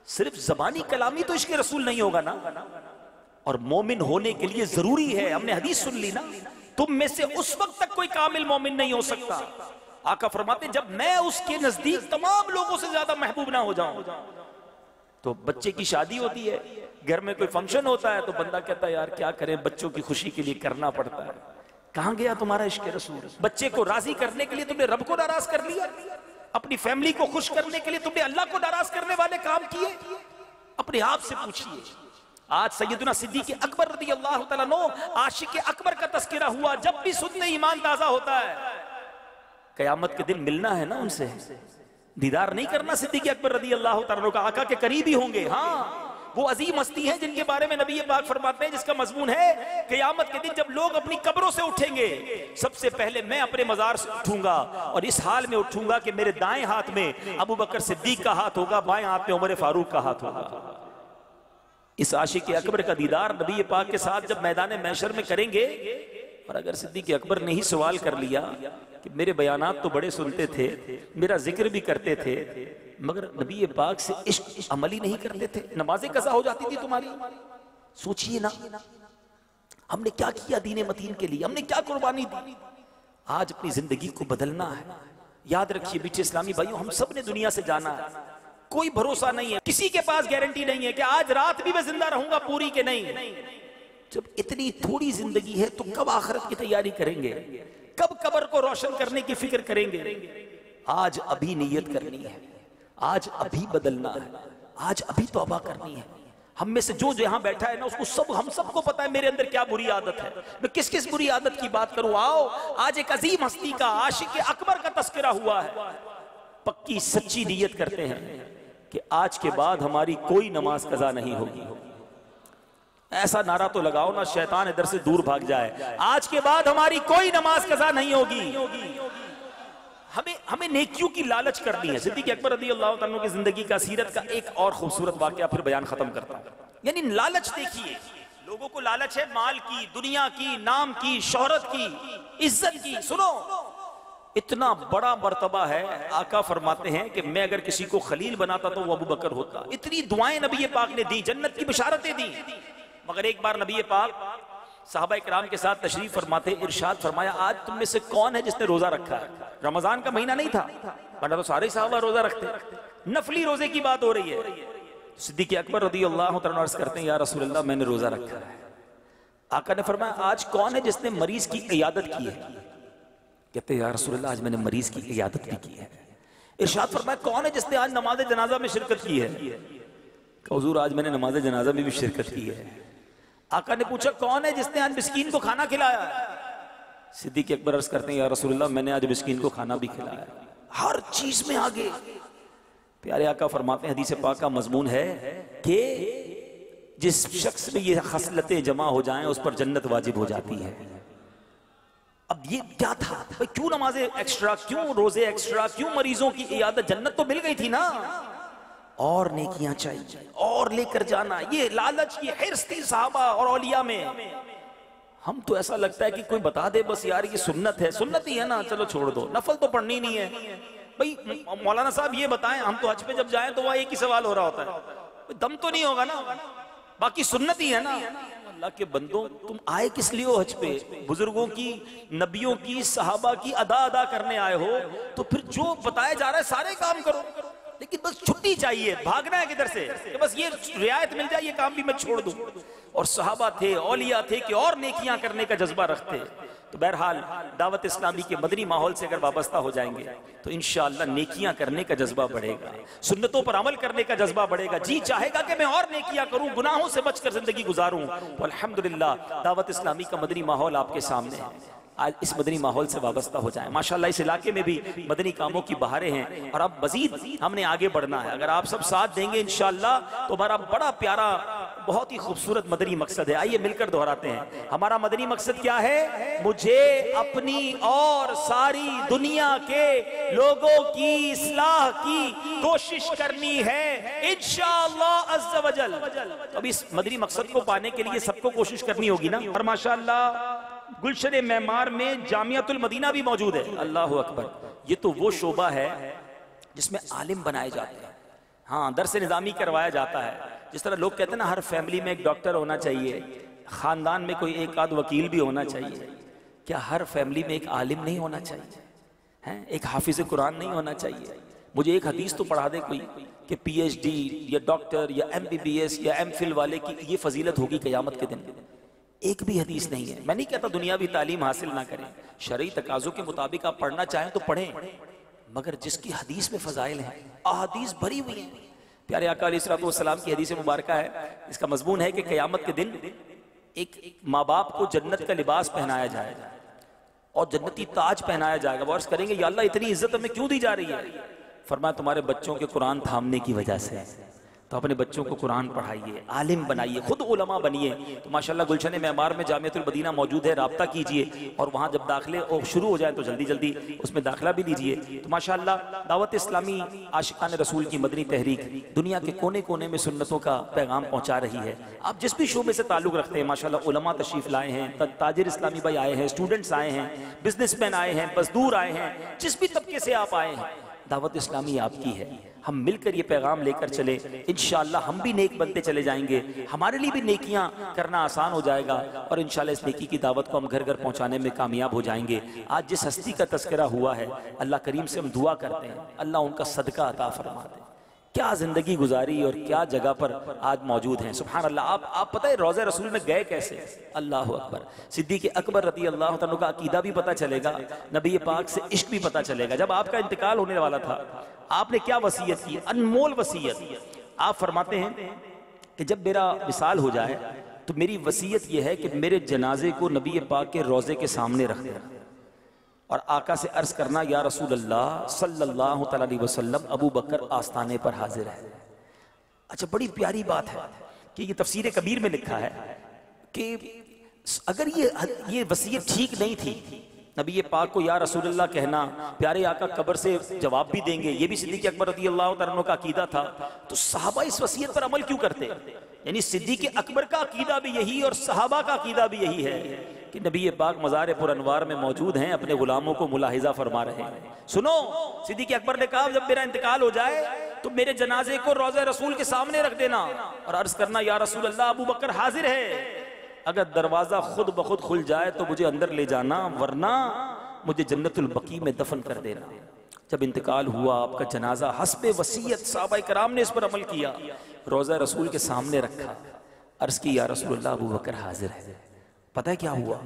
सिर्फ जबानी कलामी तो इश्क रसूल नहीं होगा ना। और मोमिन होने के लिए जरूरी है, हमने हदीस सुन ली ना, तुम में से उस वक्त तक कोई कामिल मोमिन नहीं हो सकता। आका फरमाते जब मैं उसके नजदीक तमाम लोगों से ज्यादा महबूब ना हो जाऊं। तो बच्चे की शादी होती है, घर में कोई फंक्शन होता है तो बंदा कहता है यार क्या करें, बच्चों की खुशी के लिए करना पड़ता है। कहां गया तुम्हारा इश्क रसूल? बच्चे को राजी करने के लिए तुमने रब को नाराज कर लिया, अपनी फैमिली को खुश करने के लिए तुमने अल्लाह को नाराज करने वाले काम किए। अपने आप से पूछिए। आज सैयदना सिद्दीक़ अकबर रज़ी अल्लाह तआला अन्हु आशिक अकबर का तज़किरा हुआ, जब भी सुनते ईमान ताजा होता है। कयामत के दिन मिलना है ना उनसे, दीदार नहीं करना सिद्दीक़ अकबर रज़ी अल्लाह तआला अन्हु का, आका के करीबी होंगे। हाँ, वो अजीम हस्ती हैं जिनके बारे में नबी पाक फरमाते हैं, जिसका मजमून है क़यामत के दिन जब लोग अपनी कब्रों से उठेंगे, सबसे पहले मैं अपने मजार से उठूंगा और इस हाल में उठूंगा कि मेरे दाएं हाथ में अबू बकर सिद्दीक का हाथ होगा, बाएं हाथ में उमर फारूक का हाथ होगा। इस आशिक अकबर का दीदार नबी पाक के साथ जब मैदान महशर में करेंगे, और अगर सिद्दीक अकबर ने ही सवाल कर लिया कि मेरे बयानात तो बड़े सुनते थे, मेरा जिक्र भी करते थे, मगर नबी पाक से इश्क अमली नहीं करते थे, नमाजें कज़ा हो जाती थी तुम्हारी। सोचिए ना, हमने क्या किया दीन मतीन के लिए, हमने क्या कुर्बानी दी। आज अपनी जिंदगी को बदलना है। याद रखिए बीचे इस्लामी भाइयों, हम सब ने दुनिया से जाना है, कोई भरोसा नहीं है, किसी के पास गारंटी नहीं है कि आज रात भी मैं जिंदा रहूंगा पूरी के नहीं। जब इतनी थोड़ी जिंदगी है तो कब आखिरत की तैयारी करेंगे, कब कब्र को रोशन करने की फिक्र करेंगे। आज अभी नियत करनी है, आज अभी बदलना है, आज अभी तौबा करनी है। हम में से जो यहाँ बैठा है ना, उसको हम सबको पता है मेरे अंदर क्या बुरी आदत है, मैं किस किस बुरी आदत की बात करूं। आओ, आज एक अजीम हस्ती का, आशिक अकबर का तस्करा हुआ है। पक्की सच्ची नियत करते हैं कि आज के बाद हमारी कोई नमाज कज़ा नहीं होगी। ऐसा नारा तो लगाओ ना, शैतान इधर से दूर भाग जाए। आज के बाद हमारी कोई नमाज कज़ा नहीं होगी। हमें नेकियों की लालच करनी है। सिद्दीक़ अकबर रज़ी अल्लाह तआला की जिंदगी का, सीरत का एक और खूबसूरत वाक़या फिर बयान खत्म करता हूं। यानी लालच देखिए, लोगों को लालच है माल की, दुनिया की, नाम की, शोहरत की, इज्जत की। सुनो, इतना बड़ा मर्तबा है, आका फरमाते हैं कि मैं अगर किसी को खलील बनाता तो वो अबू बकर होता। इतनी दुआएं नबी पाक ने दी, जन्नत की बिशारतें दी। मगर एक बार नबी पाक सहाबा इकराम के साथ तशरीफ फरमाते, इरशाद फरमाया आज तुम में से कौन है जिसने रोजा रखा है। रमजान का महीना नहीं था, वरना तो सारे सहाबा रोजा रखते। नफली रोजे की बात हो रही है। सिद्दीक़ अकबर रज़ी अल्लाह तआला अर्ज़ करते हैं, या रसूल अल्लाह मैंने रोजा रखा है। आका ने फरमाया आज कौन है जिसने मरीज की इयादत की है। कहते या रसूल अल्लाह आज मैंने मरीज की इयादत भी की है। इरशाद फरमाया कौन है जिसने आज नमाज जनाजा में शिरकत की है। हुजूर आज मैंने नमाज जनाजा में भी शिरकत की है। आका ने पूछा कौन है जिसने आज मिस्कीन को खाना खिलाया। सिद्दीक़ अकबर अर्ज़ करते हैं या रसूल अल्लाह मैंने आज मिस्कीन को खाना भी खिलाया। हर चीज में आगे। प्यारे आका फरमाते हैं, हदीस पाक का मजमून है कि जिस शख्स में ये खसलतें जमा हो जाएं उस पर जन्नत वाजिब हो जाती है। अब ये क्या था भाई, क्यों नमाजें एक्स्ट्रा, क्यों रोजे एक्स्ट्रा, क्यों मरीजों की इयादत। जन्नत तो मिल गई थी ना, और नेकियां चाहिए और लेकर जाना। ये लालच, ये हिर्स थी सहाबा और औलिया में। हम तो ऐसा लगता है कि कोई बता दे बस यार ये सुन्नत है, सुन्नत ही है ना, चलो छोड़ दो, नफल तो पढ़नी नहीं है भाई। मौलाना साहब ये बताएं, हम तो हज पे जब जाएं तो वह एक ही सवाल हो रहा होता है, दम तो नहीं होगा ना, बाकी सुन्नत ही है ना। अल्लाह के बंदों, तुम आए किस लिए हो हज पे? बुजुर्गों की, नबियों की, सहाबा की अदा करने आए हो, तो फिर जो बताया जा रहा है सारे काम करो। लेकिन बस छुट्टी चाहिए, भागना है किधर से कि बस ये रियायत मिल जाए, ये काम भी मैं छोड़ दूं। और सहाबा थे, औलिया थे कि और नेकियां करने का जज्बा रखते। तो बहरहाल दावत इस्लामी के मदनी माहौल से अगर वाबस्ता हो जाएंगे तो इंशाअल्लाह नेकियां करने का जज्बा बढ़ेगा, सुन्नतों पर अमल करने का जज्बा बढ़ेगा। जी चाहेगा कि मैं और नेकियां करूं, गुनाहों से बचकर जिंदगी गुजारूं। तो अल्हम्दुलिल्लाह दावत इस्लामी का मदनी माहौल आपके सामने है। आज इस मदनी माहौल से वाबस्ता हो जाए। माशाअल्लाह इस इलाके में भी मदनी कामों की बहारें हैं और अब मजीद हमने आगे बढ़ना है। अगर आप सब साथ देंगे इंशाअल्लाह तो हमारा बड़ा प्यारा, बहुत ही खूबसूरत मदनी मकसद है। आइए मिलकर दोहराते हैं। हमारा मदनी मकसद क्या है? मुझे अपनी और सारी दुनिया के लोगों की इस्लाह की कोशिश करनी है। इंशाअल्लाह अज़्ज़ा वजल। अब इस मदनी मकसद को पाने के लिए सबको कोशिश करनी होगी ना। और माशाअल्लाह गुलशन मेमार में जामियातुल मदीना भी मौजूद है। अल्लाह अकबर। ये तो वो शोबा है जिसमें आलिम बनाए जाते हैं। हाँ, दरस निज़ामी करवाया जाता है। जिस तरह लोग कहते हैं ना हर फैमिली में एक डॉक्टर होना चाहिए, खानदान में कोई एक आध वकील भी होना चाहिए, क्या हर फैमिली में एक आलिम नहीं होना चाहिए? हैं, एक हाफिज कुरान नहीं होना चाहिए? मुझे एक हदीस तो पढ़ा दे कोई कि पीएचडी या डॉक्टर या एमबीबीएस या एमफिल वाले की ये फजीलत होगी क़यामत के दिन। एक भी हदीस नहीं है। मैं नहीं कहता दुनियावी तालीम हासिल ना करें, शरई तकाज़ों के मुताबिक आप पढ़ना चाहें तो पढ़ें, मगर जिसकी हदीस में फ़ज़ाइल हैं, अहादीस भरी हुई हैं। प्यारे आका अलैहिस्सलातु वस्सलाम की हदीस मुबारक है, इसका मजमून है कि क़यामत के दिन एक माँ बाप को जन्नत का लिबास पहनाया जाएगा और जन्नती ताज पहनाया जाएगा। वो अर्ज़ करेंगे या अल्लाह इतनी इज्जत हमें क्यों दी जा रही है? फरमाया तुम्हारे बच्चों के कुरान थामने की वजह से। तो अपने बच्चों को कुरान पढ़ाइए, आलिम बनाइए, खुद उलमा बनिए। तो माशाल्लाह गुलशन मेमार में जामियातुल मदीना मौजूद है, राब्ता कीजिए और वहाँ जब दाखिले शुरू हो जाए तो जल्दी जल्दी उसमें दाखिला भी लीजिए। तो माशाल्लाह दावत इस्लामी आशिकान रसूल की मदनी तहरीक दुनिया के कोने कोने में सुन्नतों का पैगाम पहुँचा रही है। आप जिस भी शोबे से ताल्लुक़ रखते हैं माशाल्लाह उलमा तशरीफ़ लाए हैं, ताजिर इस्लामी भाई आए हैं, स्टूडेंट्स आए हैं, बिजनेसमैन आए हैं, मजदूर आए हैं, जिस भी तबके से आप आए हैं, दावत इस्लामी आपकी है। हम मिलकर ये पैगाम लेकर चले, इंशाअल्लाह हम भी नेक बनते चले जाएंगे, हमारे लिए भी नेकियां करना आसान हो जाएगा और इंशाअल्लाह इस नेकी की दावत को हम घर घर पहुंचाने में कामयाब हो जाएंगे। आज जिस हस्ती का तज़किरा हुआ है, अल्लाह करीम से हम दुआ करते हैं अल्लाह उनका सदका अता फरमा दे। क्या ज़िंदगी गुजारी और क्या जगह पर आज मौजूद हैं। सुभान अल्लाह। आप पता है रोज़े रसूल में गए कैसे? अल्लाह अकबर। सिद्दीक़ अकबर रज़ी अल्लाह तआला का अकीदा भी पता चलेगा, नबी पाक से इश्क भी पता चलेगा। जब आपका इंतकाल होने वाला था, आपने क्या वसीयत की? अनमोल वसीयत। आप फरमाते हैं कि जब मेरा विसाल हो जाए तो मेरी वसीयत यह है कि मेरे जनाजे को नबी पाक के रोज़े के सामने रख देना और आका से अर्ज करना या रसूल अल्लाह सल्लल्लाहु अलैहि वसल्लम अबू बकर आस्ताने पर हाजिर है। अच्छा, बड़ी प्यारी बात है कि ये तफसीर कबीर में लिखा है कि अगर ये वसीयत ठीक नहीं थी, नबी पाक को या रसूल अल्लाह कहना, प्यारे आका कब्र से जवाब भी देंगे, ये भी सिद्दीक़ अकबर रज़ियल्लाहु तआला अन्हु का अकीदा था, तो सहाबा इस वसीयत पर अमल क्यों करते? यानी सिद्दीक़ अकबर का अकीदा भी यही और सहाबा का अकीदा भी यही है कि नबी पाक मज़ार पुर अनवार में मौजूद हैं, अपने गुलामों को मुलाहिजा फरमा रहे हैं। सुनो, सिद्दीक़ अकबर ने कहा जब मेरा इंतकाल हो जाए तो मेरे जनाजे को रोज़े रसूल के सामने रख देना और अर्ज करना या रसूल अल्लाह अबू बकर हाजिर है। अगर दरवाजा खुद ब खुद खुल जाए तो मुझे अंदर ले जाना, वरना मुझे जन्नतुल बकी में दफन कर देना। जब इंतकाल हुआ, आपका जनाजा हस्बे वसीयत सहाबा कराम ने इस पर अमल किया, रोज़ा रसूल के सामने रखा, अर्ज की या रसूल अल्लाह अबू बकर हाजिर है। पता है क्या हुआ?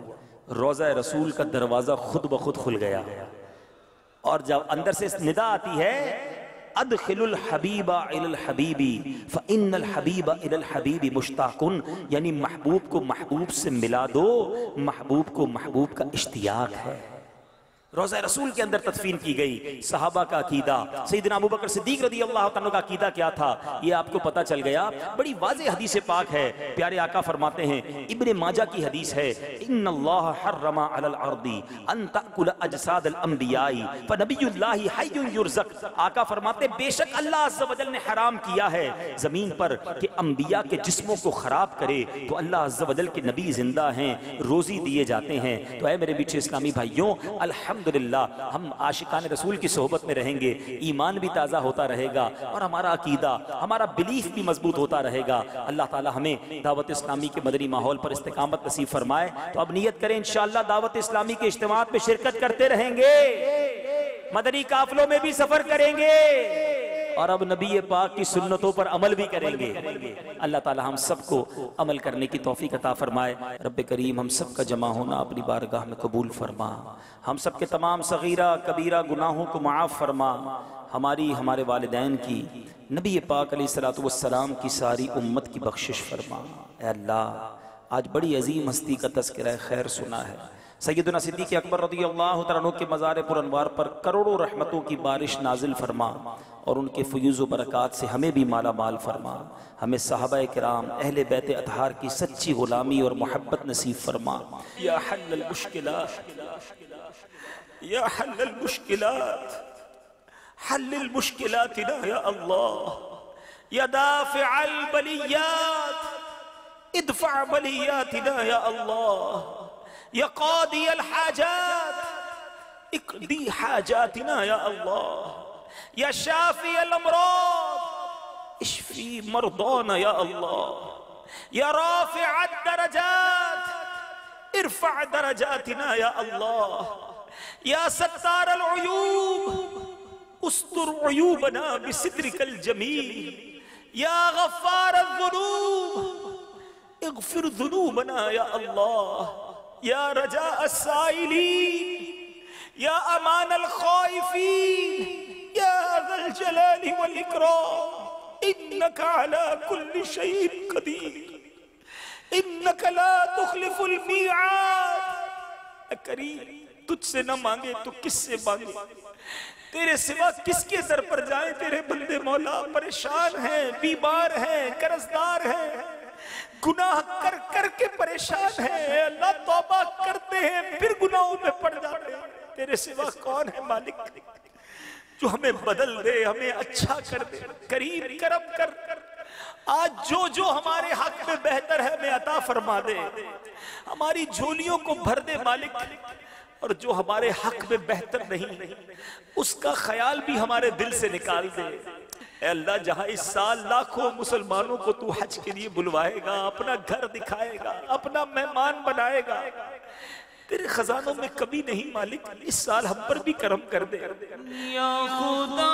रोज़ा रसूल का दरवाजा खुद ब खुद खुल गया और जब अंदर से निदा आती है अदखिलुल हबीबा इलल हबीबी फ़इन्नल हबीबा इलल हबीबी मुश्ताकुन, यानी महबूब को महबूब से मिला दो, महबूब को महबूब का इश्तियाक है। रोज़ा रसूल के अंदर तदफीन की गई सहाबा का अकीदा। सैयदना अबू बकर सिद्दीक़ रज़ियल्लाहु तआला का अकीदा क्या था ये आपको पता चल गया। बड़ी वाज़ेह हदीस पाक है, प्यारे आका फरमाते हैं, इब्ने माजा की हदीस है, इन्नल्लाह हर्रमा अलल अर्दी अन तअकुल अजसादल अंबियाई फनबियुल्लाहि हय्युन युरज़क। आका फरमाते बेशक अल्लाह अज़्ज़ व जल ने हराम किया है ज़मीन पर कि अंबिया के जिस्मों को ख़राब करे, तो अल्लाह अज़्ज़ व जल के नबी जिंदा हैं, रोज़ी दिए जाते हैं। तो ऐ मेरे बीच इस्लामी भाइयों, अल्हम्दुलिल्लाह हम आशिकान रसूल की सोहबत में रहेंगे, ईमान भी ताज़ा होता रहेगा और हमारा अकीदा, हमारा बिलीफ भी मजबूत होता रहेगा। अल्लाह ताला हमें दावत इस्लामी के मदनी माहौल पर इस्तिकामत नसीब फरमाए। तो अब नियत करें इंशाअल्लाह दावत इस्लामी के इज्तिमात में शिरकत करते रहेंगे, मदनी काफिलों में भी सफर करेंगे और अब नबी पाक की सुन्नतों पर अमल भी करेंगे। अल्लाह ताला हम सबको अमल करने की तौफीक अता फरमाए। रब्बे करीम हम सब का जमा होना अपनी बारगाह में कबूल फरमा, हम सब के तमाम सगीरा कबीरा गुनाहों को माफ़ फरमा, हमारी हमारे वालिदैन की, नबी पाक अलैहिस्सलातु वस्सलाम की सारी उम्मत की बख्शिश फरमा। ऐ अल्लाह, आज बड़ी अजीम हस्ती का तज़किरा खैर सुना है। सैयदना सिद्दीक़ अकबर रज़ियल्लाहु तआला अन्हु के मज़ार पुर अनवार पर करोड़ों रहमतों की बारिश नाजिल फरमा और उनके फ़ुयूज़ व बरक़ात से हमें भी माला माल फरमा। हमें सहाबाए किराम अहले बैत अतहार की सच्ची गुलामी और मोहब्बत नसीब फरमा। या हल्लल मुश्किलात, या हल्लल मुश्किलात, हल्लिल मुश्किलातिना या अल्लाह, या दाफ़िअल बलियात इदफ़ा बलियातिना या अल्लाह, या क़ादियल हाजात इक़दी हाजातिना या अल्लाह, या शाफ़ियल अमराद इश्फ़ी मरदाना या अल्लाह, या राफ़िअद दरजात इरफ़ा दरजातिना या अल्लाह, या सत्तारल उयूब उस्तुर उयूबना बिसिद्रिकल जमील, या गफ़्फ़ारज़ ज़ुनूब इग़फ़िर ज़ुनूबना या अल्लाह, या रजा अस्साइलीन, या अमानल ख़ाइफ़ीन, या ज़ल जलाली वल इकराम, इन्नका अला कुल्लि शैइन क़दीर, इन्नका ला तुख़लिफ़ुल मिआद। करीम, तुझसे न मांगे तो किससे मांगे, तेरे सिवा किसके दर पर जाए। तेरे बंदे मौला परेशान हैं, बीमार हैं, कर्जदार हैं, गुनाह कर कर के परेशान हैं। अल्लाह तौबा करते हैं फिर गुनाहों में पड़ जाते हैं। तेरे सिवा कौन है मालिक जो हमें बदल दे, हमें अच्छा कर दे। करीम करम कर, आज जो जो हमारे हक में बेहतर है हमें अता फरमा दे, हमारी झोलियों को भर दे मालिक। और जो हमारे हक में बेहतर नहीं उसका ख्याल भी हमारे दिल से निकाल दे। ऐ अल्लाह, जहां इस साल लाखों मुसलमानों को तू हज के लिए बुलवाएगा, अपना घर दिखाएगा, अपना मेहमान बनाएगा, तेरे खजानों में कभी नहीं मालिक, इस साल हम पर भी करम कर दे। या खुदा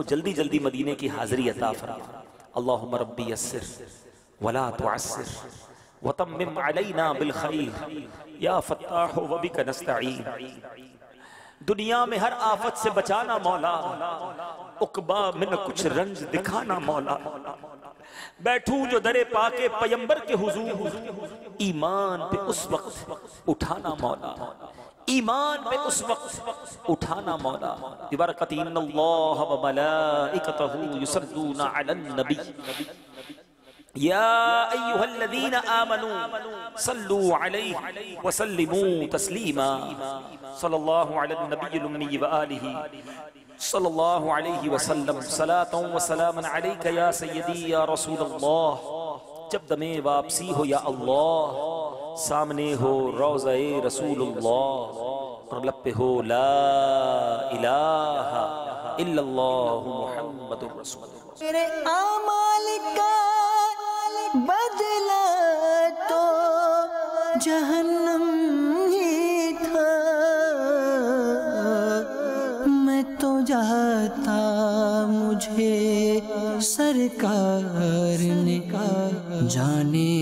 जल्दी जल्दी मदीने की हाजिरी अता फरमा। अल्लाहुम्मा रब्बी यस्सिर वला तुअस्सिर वतम्मिम अलैना बिल खैर या फत्ताह व बिका नस्तईन। दुनिया में हर आफत से बचाना मौला, उक़बा में न कुछ रंज दिखाना मौला। बैठूं जो दरे पाके पैगंबर के हुजूर, ईमान पे उस वक्त उठाना मौला, ईमान पे उस वक्त उठाना मौला। इन्नल्लाह व मलाइकतहु युसल्लूना अलन नबी या अय्युहल्लज़ीना आमनू सल्लू अलैहि व सल्लिमू तस्लीमा। सल्लल्लाहु अला नबिय्यिल उम्मी व आलिहि सल्लल्लाहु अलैहि वसल्लम। सलातन व सलामन अलैका या सय्यदी या रसूलल्लाह। जब दमे वापसी हो या अल्लाह, सामने हो रोज़ा-ए रसूलुल्लाह और लब पे हो ला इलाहा इल्लल्लाहु मुहम्मदुर रसूलुल्लाह। तेरे आमाल का बदला तो जहन्नम ही था, मैं तो चाहता मुझे सरकार ने जाने